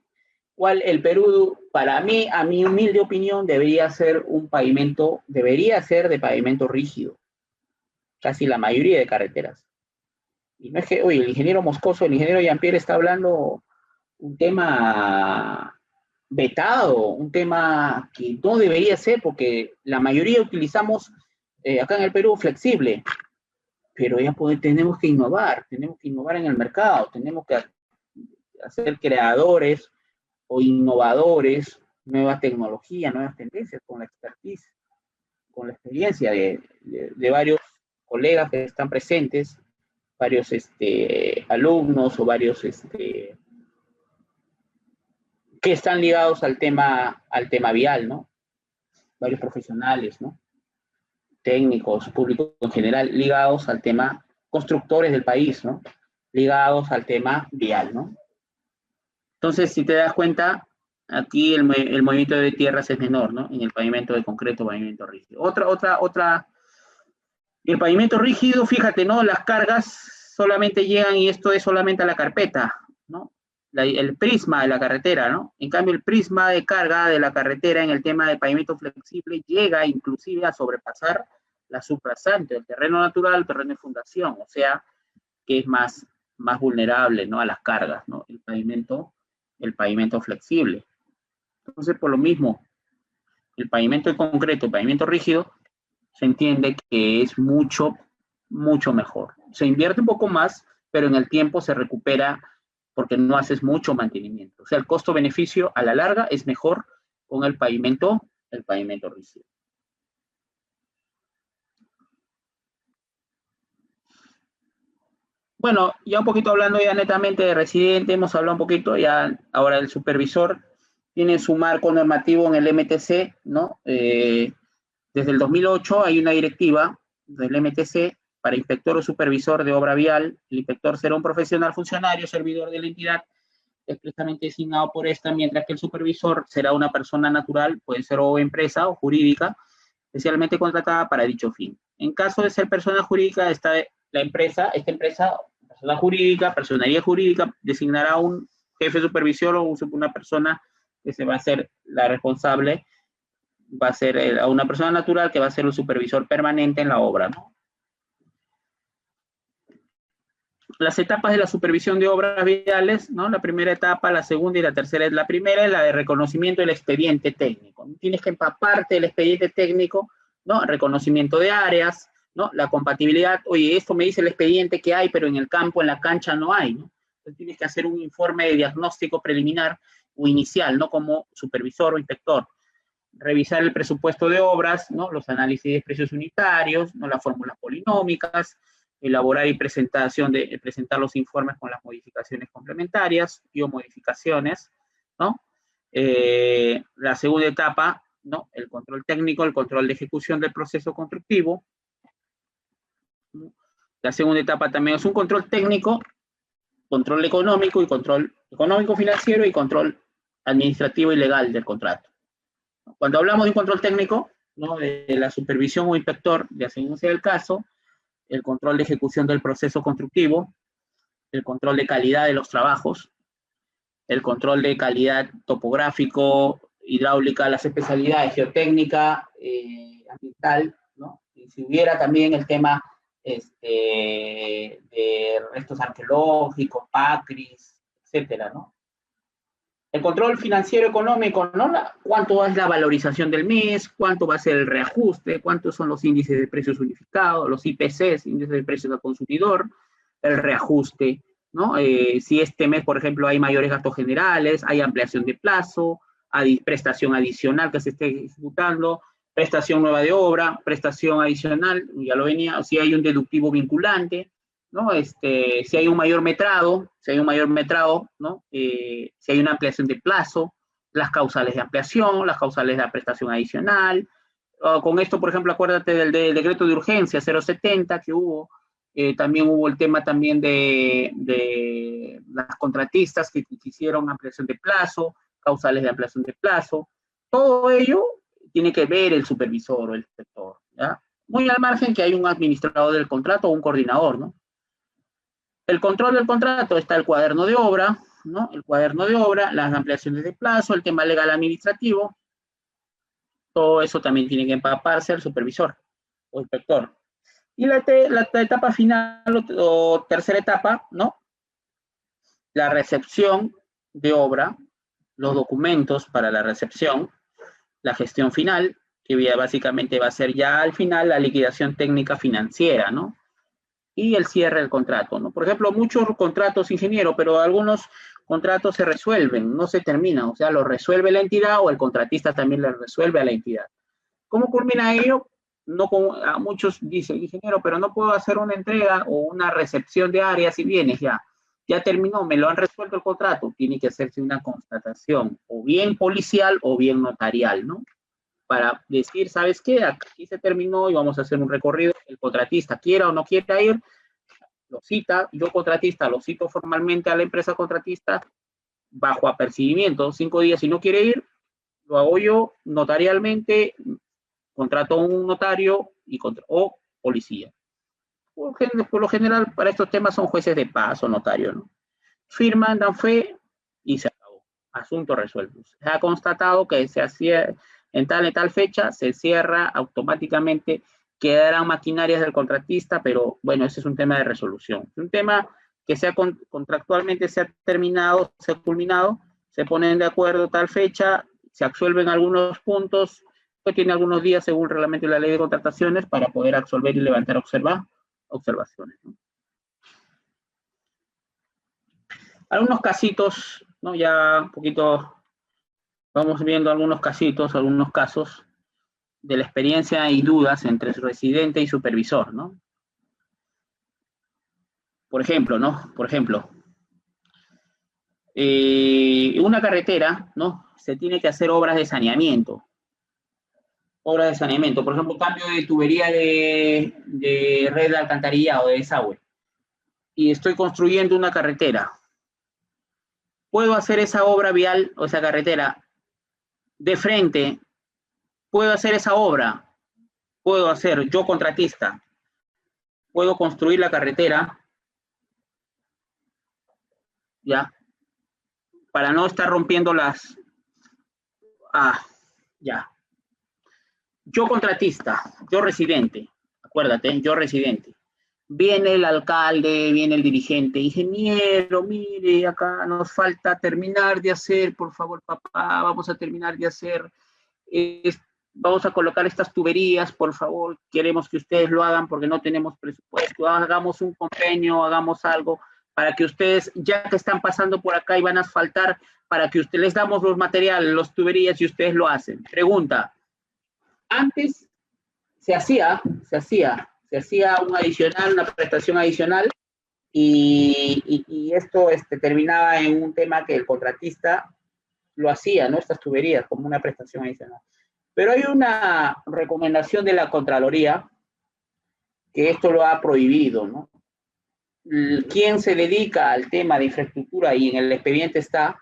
Perú, para mí, a mi humilde opinión, debería ser de pavimento rígido? Casi la mayoría de carreteras. Y no es que, oye, el ingeniero Jean-Pierre está hablando un tema vetado, un tema que no debería ser, porque la mayoría utilizamos acá en el Perú flexible, pero tenemos que innovar en el mercado, tenemos que ser creadores o innovadores, nuevas tecnologías, nuevas tendencias, con la expertise, con la experiencia de varios colegas que están presentes, varios alumnos o varios que están ligados al tema vial, ¿no? Varios profesionales, ¿no? Técnicos, público en general, ligados al tema, constructores del país, ¿no? Ligados al tema vial, ¿no? Entonces, si te das cuenta, aquí el movimiento de tierras es menor, ¿no? En el pavimento de concreto, pavimento rígido. El pavimento rígido, fíjate, ¿no? Las cargas solamente llegan, y esto es solamente a la carpeta, ¿no? El prisma de la carretera, ¿no? En cambio, el prisma de carga de la carretera en el tema de pavimento flexible llega inclusive a sobrepasar la suprasante, el terreno natural, el terreno de fundación, o sea, que es más vulnerable, ¿no? A las cargas, ¿no? El pavimento flexible. Entonces, por lo mismo, el pavimento de concreto, el pavimento rígido, se entiende que es mucho mejor. Se invierte un poco más, pero en el tiempo se recupera porque no haces mucho mantenimiento. O sea, el costo-beneficio a la larga es mejor con el pavimento rígido. Bueno, ya un poquito hablando ya netamente de residente, hemos hablado un poquito, ya ahora el supervisor tiene su marco normativo en el MTC, ¿no? Desde el 2008 hay una directiva del MTC para inspector o supervisor de obra vial. El inspector será un profesional funcionario, servidor de la entidad, expresamente designado por esta, mientras que el supervisor será una persona natural, puede ser o empresa o jurídica, especialmente contratada para dicho fin. En caso de ser persona jurídica, esta empresa, persona jurídica, personería jurídica, designará un jefe supervisor o una persona que se va a ser la responsable, va a ser a una persona natural que va a ser un supervisor permanente en la obra, ¿no? Las etapas de la supervisión de obras viales, ¿no? La primera etapa, la segunda y la tercera. La primera es la de reconocimiento del expediente técnico. Tienes que empaparte del expediente técnico, ¿no? Reconocimiento de áreas, ¿no? La compatibilidad. Oye, esto me dice el expediente que hay, pero en el campo, en la cancha no hay, ¿no? Entonces tienes que hacer un informe de diagnóstico preliminar o inicial, ¿no? Como supervisor o inspector. Revisar el presupuesto de obras, ¿no? Los análisis de precios unitarios, ¿no? Las fórmulas polinómicas, elaborar y presentar los informes con las modificaciones complementarias y o modificaciones, ¿no? La segunda etapa, ¿no? El control técnico, el control de ejecución del proceso constructivo. La segunda etapa también es un control técnico, control económico y control económico financiero y control administrativo y legal del contrato. Cuando hablamos de un control técnico, ¿no? De la supervisión o inspector, ya según sea el caso, el control de ejecución del proceso constructivo, el control de calidad de los trabajos, el control de calidad topográfico, hidráulica, las especialidades geotécnica, ambiental, ¿no? Y si hubiera también el tema de restos arqueológicos, PACRIS, etcétera, ¿no? El control financiero económico, ¿no? ¿Cuánto es la valorización del mes? ¿Cuánto va a ser el reajuste? ¿Cuántos son los índices de precios unificados? Los IPCs, índices de precios al consumidor, el reajuste, ¿no? Si este mes, por ejemplo, hay mayores gastos generales, hay ampliación de plazo, hay prestación adicional que se esté ejecutando, prestación nueva de obra, prestación adicional, ya lo venía, si hay un deductivo vinculante, ¿no? Si hay un mayor metrado, ¿no? Si hay una ampliación de plazo, las causales de ampliación, las causales de la prestación adicional. Con esto, por ejemplo, acuérdate del decreto de urgencia 070 que hubo. También hubo el tema también de las contratistas que hicieron ampliación de plazo, causales de ampliación de plazo. Todo ello tiene que ver el supervisor o el inspector, ¿ya? Muy al margen que hay un administrador del contrato o un coordinador, ¿no? El control del contrato está el cuaderno de obra, ¿no? El cuaderno de obra, las ampliaciones de plazo, el tema legal administrativo, todo eso también tiene que empaparse el supervisor o inspector. Y la etapa final o tercera etapa, ¿no? La recepción de obra, los documentos para la recepción, la gestión final, que básicamente va a ser ya al final la liquidación técnica financiera, ¿no? Y el cierre del contrato, ¿no? Por ejemplo, muchos contratos, ingeniero, pero algunos contratos se resuelven, no se terminan, o sea, lo resuelve la entidad o el contratista también le resuelve a la entidad. ¿Cómo culmina ello? No, a muchos dicen, ingeniero, pero no puedo hacer una entrega o una recepción de áreas y bienes ya terminó, me lo han resuelto el contrato, tiene que hacerse una constatación, o bien policial o bien notarial, ¿no? Para decir, ¿sabes qué? Aquí se terminó y vamos a hacer un recorrido. El contratista, quiera o no quiera ir, lo cita, yo contratista lo cito formalmente a la empresa contratista bajo apercibimiento, 5 días si no quiere ir, lo hago yo notarialmente, contrato a un notario o policía. Por lo general, para estos temas son jueces de paz o notario, ¿no? Firman, dan fe y se acabó. Asunto resuelto. Se ha constatado que se hacía en tal fecha, se cierra automáticamente, quedarán maquinarias del contratista, pero bueno, ese es un tema de resolución. Es un tema que contractualmente se ha terminado, se ha culminado, se ponen de acuerdo tal fecha, se absuelven algunos puntos, que tiene algunos días según el reglamento de la ley de contrataciones para poder absolver y levantar observaciones, ¿no? Algunos casitos, ¿no? Ya un poquito vamos viendo algunos casitos, algunos casos de la experiencia y dudas entre residente y supervisor, ¿no? Por ejemplo, ¿no? Por ejemplo, una carretera, ¿no? Se tiene que hacer obras de saneamiento. Obras de saneamiento, por ejemplo, cambio de tubería de red de alcantarillado, de desagüe. Y estoy construyendo una carretera. ¿Puedo hacer esa obra vial o esa carretera de frente? ¿Puedo hacer esa obra? ¿Puedo hacer yo contratista? ¿Puedo construir la carretera? ¿Ya? Para no estar rompiendo las... ya. Yo contratista, yo residente, acuérdate, yo residente. Viene el alcalde, viene el dirigente, ingeniero, mire, acá nos falta terminar de hacer, por favor, papá, vamos a terminar de hacer, vamos a colocar estas tuberías, por favor, queremos que ustedes lo hagan porque no tenemos presupuesto, hagamos un convenio, hagamos algo para que ustedes, ya que están pasando por acá y van a asfaltar, para que ustedes les damos los materiales, las tuberías y ustedes lo hacen. Pregunta, antes se hacía un adicional, una prestación adicional, y esto terminaba en un tema que el contratista lo hacía, ¿no? Estas tuberías como una prestación adicional. Pero hay una recomendación de la Contraloría que esto lo ha prohibido, ¿no? Quien se dedica al tema de infraestructura y en el expediente está,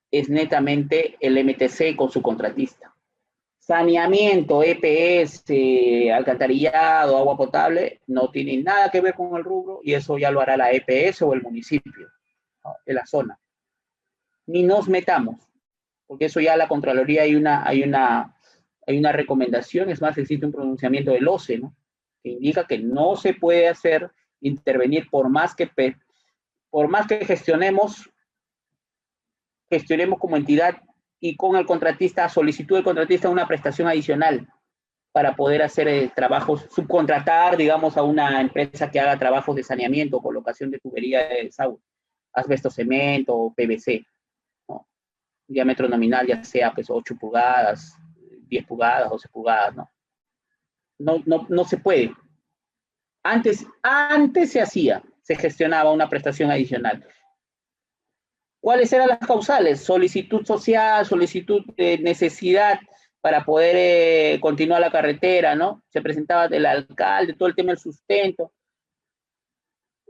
es netamente el MTC con su contratista. Saneamiento, EPS, alcantarillado, agua potable, no tiene nada que ver con el rubro y eso ya lo hará la EPS o el municipio, ¿no? De la zona. Ni nos metamos, porque eso ya la Contraloría hay una recomendación, es más, existe un pronunciamiento del OCE, ¿no? Que indica que no se puede hacer intervenir por más que gestionemos como entidad y con el contratista, solicitud del contratista una prestación adicional para poder hacer trabajos, subcontratar, digamos, a una empresa que haga trabajos de saneamiento, colocación de tubería de desagüe, asbesto cemento o PVC, ¿no? Diámetro nominal ya sea pues 8 pulgadas, 10 pulgadas, 12 pulgadas, ¿no? No se puede. Antes se hacía, se gestionaba una prestación adicional. ¿Cuáles eran las causales? Solicitud social, solicitud de necesidad para poder continuar la carretera, ¿no? Se presentaba el alcalde, todo el tema del sustento.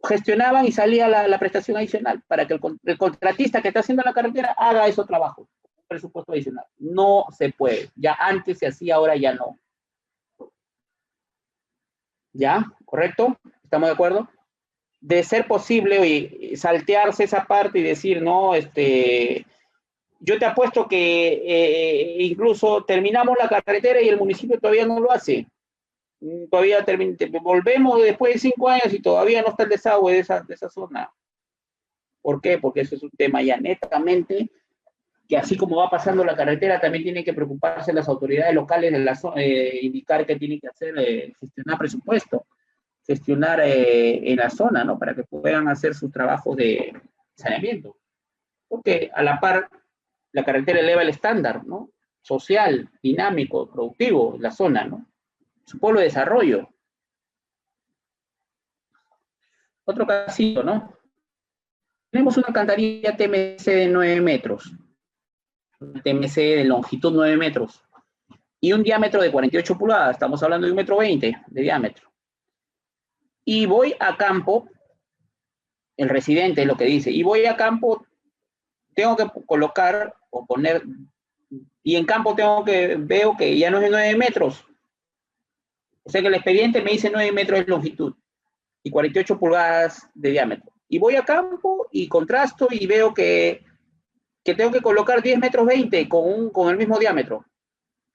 Gestionaban y salía la prestación adicional para que el contratista que está haciendo la carretera haga esos trabajos, un presupuesto adicional. No se puede. Ya antes se hacía, ahora ya no. ¿Ya? ¿Correcto? ¿Estamos de acuerdo? De ser posible, oye, saltearse esa parte y decir, no, yo te apuesto que incluso terminamos la carretera y el municipio todavía no lo hace. Todavía volvemos después de 5 años y todavía no está el desagüe de esa zona. ¿Por qué? Porque eso es un tema ya netamente que así como va pasando la carretera, también tienen que preocuparse las autoridades locales de la zona, indicar que tienen que hacer, gestionar presupuesto, gestionar en la zona, ¿no? Para que puedan hacer sus trabajos de saneamiento. Porque a la par, la carretera eleva el estándar, ¿no? Social, dinámico, productivo, la zona, ¿no? Su polo de desarrollo. Otro casito, ¿no? Tenemos una alcantarilla TMC de 9 metros. Una TMC de longitud 9 metros. Y un diámetro de 48 pulgadas. Estamos hablando de 1,20 m de diámetro. Y voy a campo, el residente es lo que dice, y voy a campo tengo que colocar o poner, y en campo veo que ya no es 9 metros. O sea que el expediente me dice 9 metros de longitud y 48 pulgadas de diámetro. Y voy a campo y contrasto y veo que tengo que colocar 10 metros 20 con el mismo diámetro.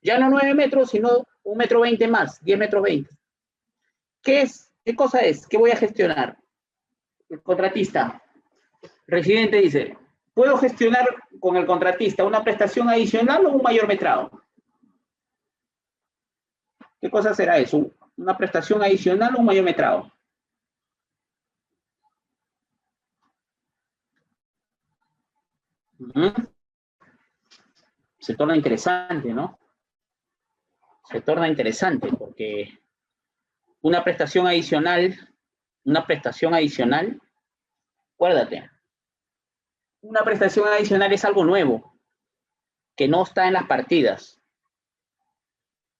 Ya no 9 metros, sino 1 metro 20 más, 10 metros 20. ¿Qué cosa es? ¿Qué voy a gestionar? El contratista, residente dice, ¿puedo gestionar con el contratista una prestación adicional o un mayor metrado? ¿Qué cosa será eso? ¿Una prestación adicional o un mayor metrado? Se torna interesante, ¿no? Se torna interesante porque una prestación adicional, acuérdate, una prestación adicional es algo nuevo, que no está en las partidas.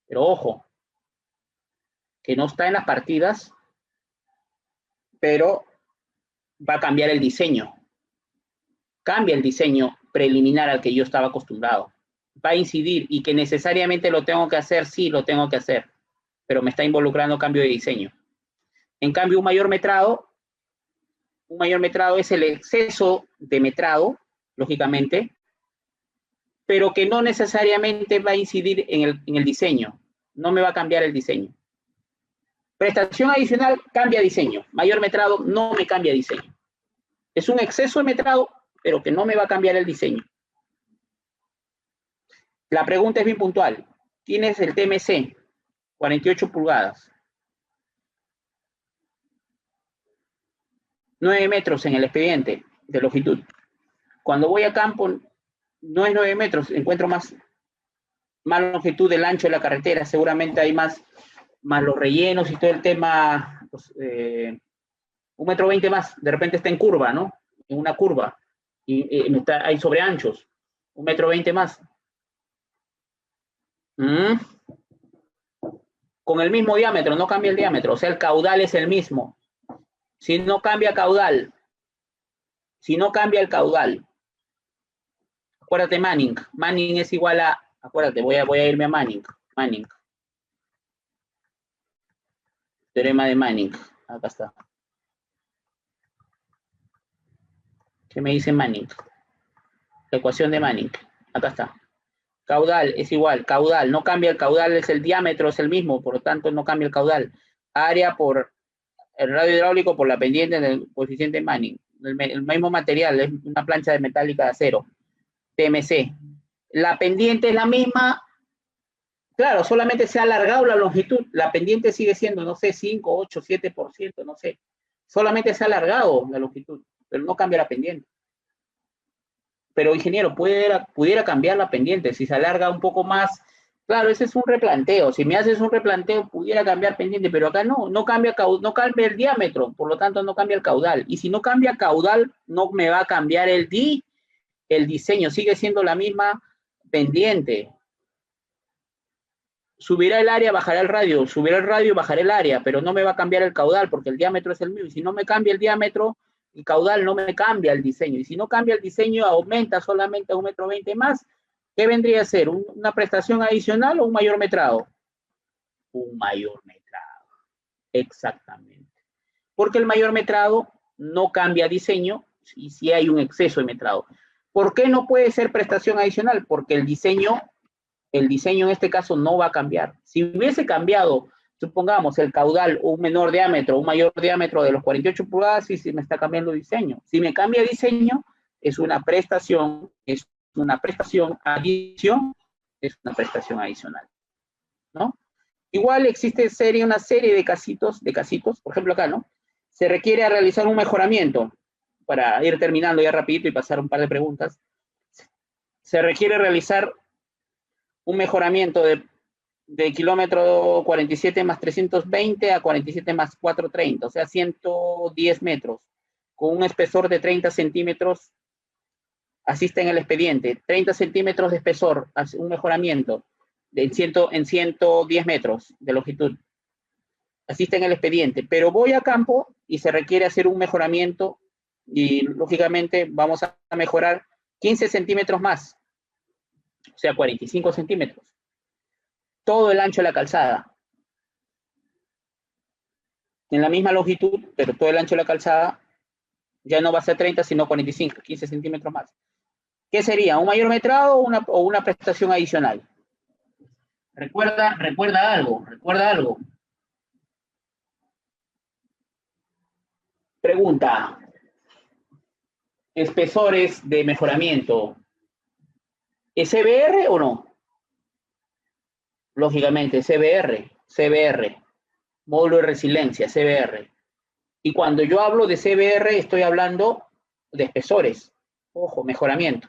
Pero ojo, que no está en las partidas, pero va a cambiar el diseño. Cambia el diseño preliminar al que yo estaba acostumbrado. Va a incidir y que necesariamente lo tengo que hacer, sí, lo tengo que hacer, pero me está involucrando cambio de diseño. En cambio, un mayor metrado es el exceso de metrado, lógicamente, pero que no necesariamente va a incidir en el diseño. No me va a cambiar el diseño. Prestación adicional cambia diseño. Mayor metrado no me cambia diseño. Es un exceso de metrado, pero que no me va a cambiar el diseño. La pregunta es bien puntual. Tienes el TMC, 48 pulgadas. 9 metros en el expediente de longitud. Cuando voy a campo, no es 9 metros, encuentro más longitud del ancho de la carretera. Seguramente hay más los rellenos y todo el tema, pues, 1 metro 20 más. De repente está en curva, ¿no? En una curva. Y hay sobreanchos. 1 metro 20 más. Con el mismo diámetro, no cambia el diámetro, o sea, el caudal es el mismo. Si no cambia el caudal, acuérdate Manning es igual a, acuérdate, voy a irme a Manning. Teorema de Manning, acá está. ¿Qué me dice Manning? La ecuación de Manning, acá está. Caudal es igual, caudal, no cambia el caudal, es el diámetro, es el mismo, por lo tanto no cambia el caudal. Área por el radio hidráulico por la pendiente del coeficiente Manning. El mismo material, es una plancha de metálica de acero, TMC. La pendiente es la misma, claro, solamente se ha alargado la longitud, la pendiente sigue siendo, no sé, 5, 8, 7%, no sé. Solamente se ha alargado la longitud, pero no cambia la pendiente. Pero ingeniero, pudiera cambiar la pendiente, si se alarga un poco más, claro, ese es un replanteo, si me haces un replanteo pudiera cambiar pendiente, pero acá no cambia el diámetro, por lo tanto no cambia el caudal, y si no cambia caudal, no me va a cambiar el diseño, sigue siendo la misma pendiente. Subirá el área, bajará el radio, subirá el radio, bajará el área, pero no me va a cambiar el caudal, porque el diámetro es el mismo, y si no me cambia el diámetro, el caudal no me cambia el diseño. Y si no cambia el diseño, aumenta solamente a 1 metro 20 más. ¿Qué vendría a ser? ¿Una prestación adicional o un mayor metrado? Un mayor metrado. Exactamente. Porque el mayor metrado no cambia diseño y si hay un exceso de metrado. ¿Por qué no puede ser prestación adicional? Porque el diseño en este caso no va a cambiar. Si hubiese cambiado, supongamos, el caudal, un menor diámetro, un mayor diámetro de los 48 pulgadas, y si me está cambiando diseño. Si me cambia diseño, es una prestación adicional, ¿no? Igual existe una serie de casitos, por ejemplo acá, ¿no? Se requiere realizar un mejoramiento, para ir terminando ya rapidito y pasar un par de preguntas. Se requiere realizar un mejoramiento de kilómetro 47 más 320 a 47 más 430, o sea, 110 metros, con un espesor de 30 centímetros, asiste en el expediente, 30 centímetros de espesor, un mejoramiento en 110 metros de longitud, asiste en el expediente, pero voy a campo y se requiere hacer un mejoramiento y, lógicamente, vamos a mejorar 15 centímetros más, o sea, 45 centímetros. Todo el ancho de la calzada. En la misma longitud, pero todo el ancho de la calzada ya no va a ser 30, sino 45, 15 centímetros más. ¿Qué sería? ¿Un mayor metrado o una prestación adicional? Recuerda algo. Pregunta. Espesores de mejoramiento. ¿Es CBR o no? Lógicamente, CBR. Módulo de resiliencia, CBR. Y cuando yo hablo de CBR, estoy hablando de espesores. Ojo, mejoramiento.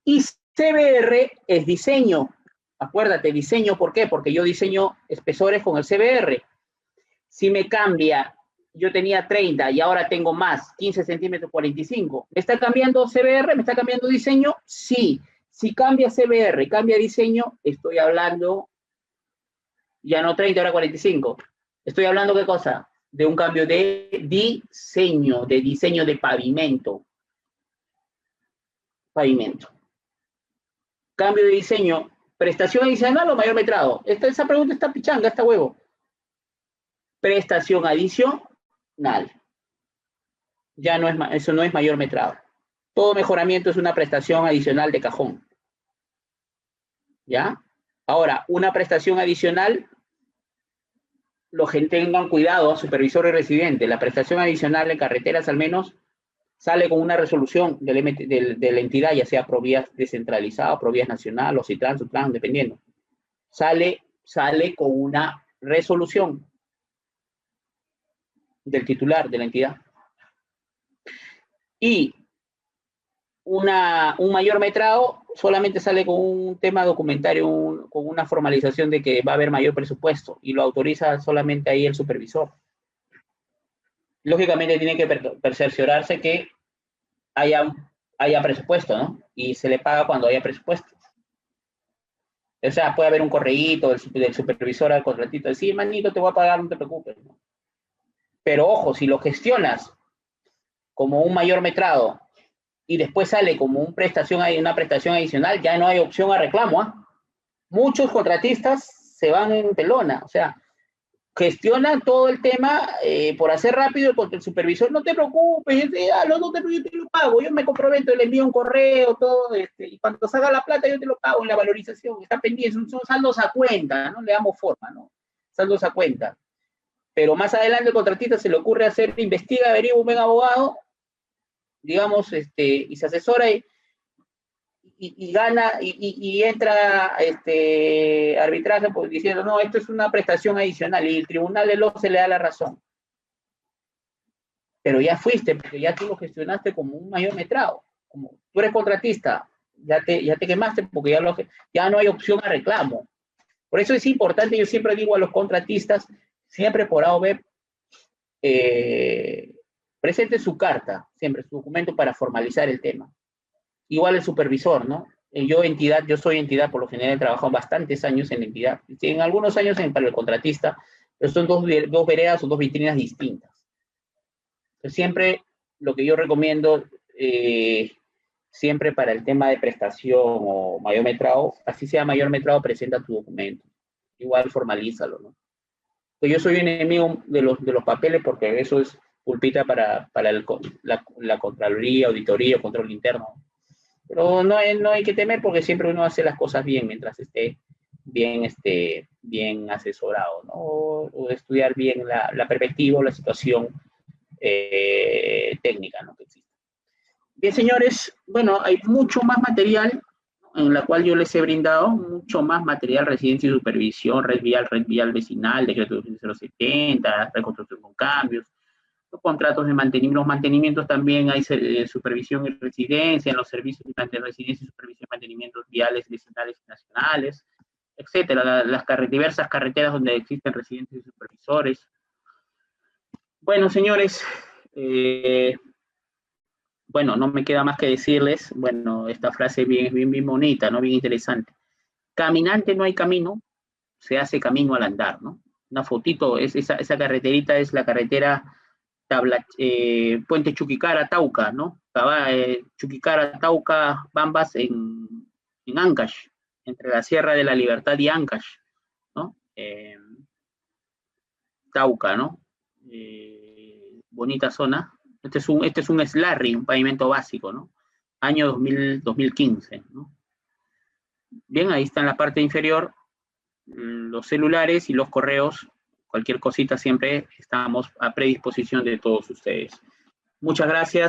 Y CBR es diseño. Acuérdate, diseño, ¿por qué? Porque yo diseño espesores con el CBR. Si me cambia, yo tenía 30 y ahora tengo más, 15 centímetros, 45. ¿Me está cambiando CBR? ¿Me está cambiando diseño? Sí. Si cambia CBR, cambia diseño, estoy hablando ya no 30, ahora 45. Estoy hablando, ¿qué cosa? De un cambio de diseño de pavimento. Cambio de diseño, prestación adicional o mayor metrado. Esa pregunta está pichanga, está huevo. Prestación adicional. Ya no es, eso no es mayor metrado. Todo mejoramiento es una prestación adicional de cajón. ¿Ya? Ahora, una prestación adicional, los que tengan cuidado, supervisor y residente, la prestación adicional en carreteras al menos sale con una resolución de la entidad, ya sea Provías descentralizado, Provías nacional, o Citran, Sutran, dependiendo. Sale con una resolución del titular de la entidad. Y un mayor metrado solamente sale con un tema documentario, con una formalización de que va a haber mayor presupuesto y lo autoriza solamente ahí el supervisor. Lógicamente tiene que cerciorarse que haya presupuesto, ¿no? Y se le paga cuando haya presupuesto. O sea, puede haber un correíto del supervisor al contratito, decir, manito, te voy a pagar, no te preocupes, ¿no? Pero ojo, si lo gestionas como un mayor metrado y después sale como una prestación adicional, ya no hay opción a reclamo, ¿eh? Muchos contratistas se van en pelona, o sea, gestionan todo el tema por hacer rápido contra el supervisor, no te preocupes, yo te lo pago, yo me comprometo, le envío un correo, todo, y cuando salga la plata yo te lo pago en la valorización, está pendiente, son saldos a cuenta, ¿no? Le damos forma, ¿no? Saldos a cuenta. Pero más adelante el contratista se le ocurre investiga, averigua un buen abogado, digamos, y se asesora y gana y entra arbitraje pues, diciendo, no, esto es una prestación adicional y el tribunal de lo se le da la razón. Pero ya fuiste, porque ya tú lo gestionaste como un mayor metrado. Como tú eres contratista, ya te quemaste porque ya no hay opción a reclamo. Por eso es importante, yo siempre digo a los contratistas, siempre por A o B, presente su carta, siempre su documento para formalizar el tema. Igual el supervisor, ¿no? Yo soy entidad, por lo general he trabajado bastantes años en entidad, en algunos años para el contratista, pero son dos veredas o dos vitrinas distintas. Entonces, siempre lo que yo recomiendo, siempre para el tema de prestación o mayor metrado, así sea mayor metrado, presenta tu documento. Igual formalízalo, ¿no? Pues yo soy un enemigo de los papeles porque eso es pulpita para la Contraloría, Auditoría, Control Interno. Pero no hay que temer porque siempre uno hace las cosas bien mientras esté bien asesorado, ¿no? O estudiar bien la perspectiva o la situación técnica, ¿no? Que existe. Bien, señores, bueno, hay mucho más material en la cual yo les he brindado, mucho más material, residencia y supervisión, red vial vecinal, decreto 070, reconstrucción con cambios, los contratos de mantenimiento, los mantenimientos también hay supervisión y residencia, en los servicios de residencia y supervisión y mantenimientos viales, vecinales y nacionales, etcétera, las diversas carreteras donde existen residentes y supervisores. Bueno, señores, bueno, no me queda más que decirles, bueno, esta frase bien bonita, ¿no? Bien interesante. Caminante no hay camino, se hace camino al andar, ¿no? Una fotito, esa carreterita es la carretera Puente Chuquicara, Tauca, ¿no? Chuquicara, Tauca, Bambas en Ancash, entre la Sierra de la Libertad y Ancash, ¿no? Tauca, ¿no? Bonita zona. Este es un Slarry, un pavimento básico, ¿no? Año 2015, ¿no? Bien, ahí está en la parte inferior los celulares y los correos. Cualquier cosita siempre estamos a predisposición de todos ustedes. Muchas gracias.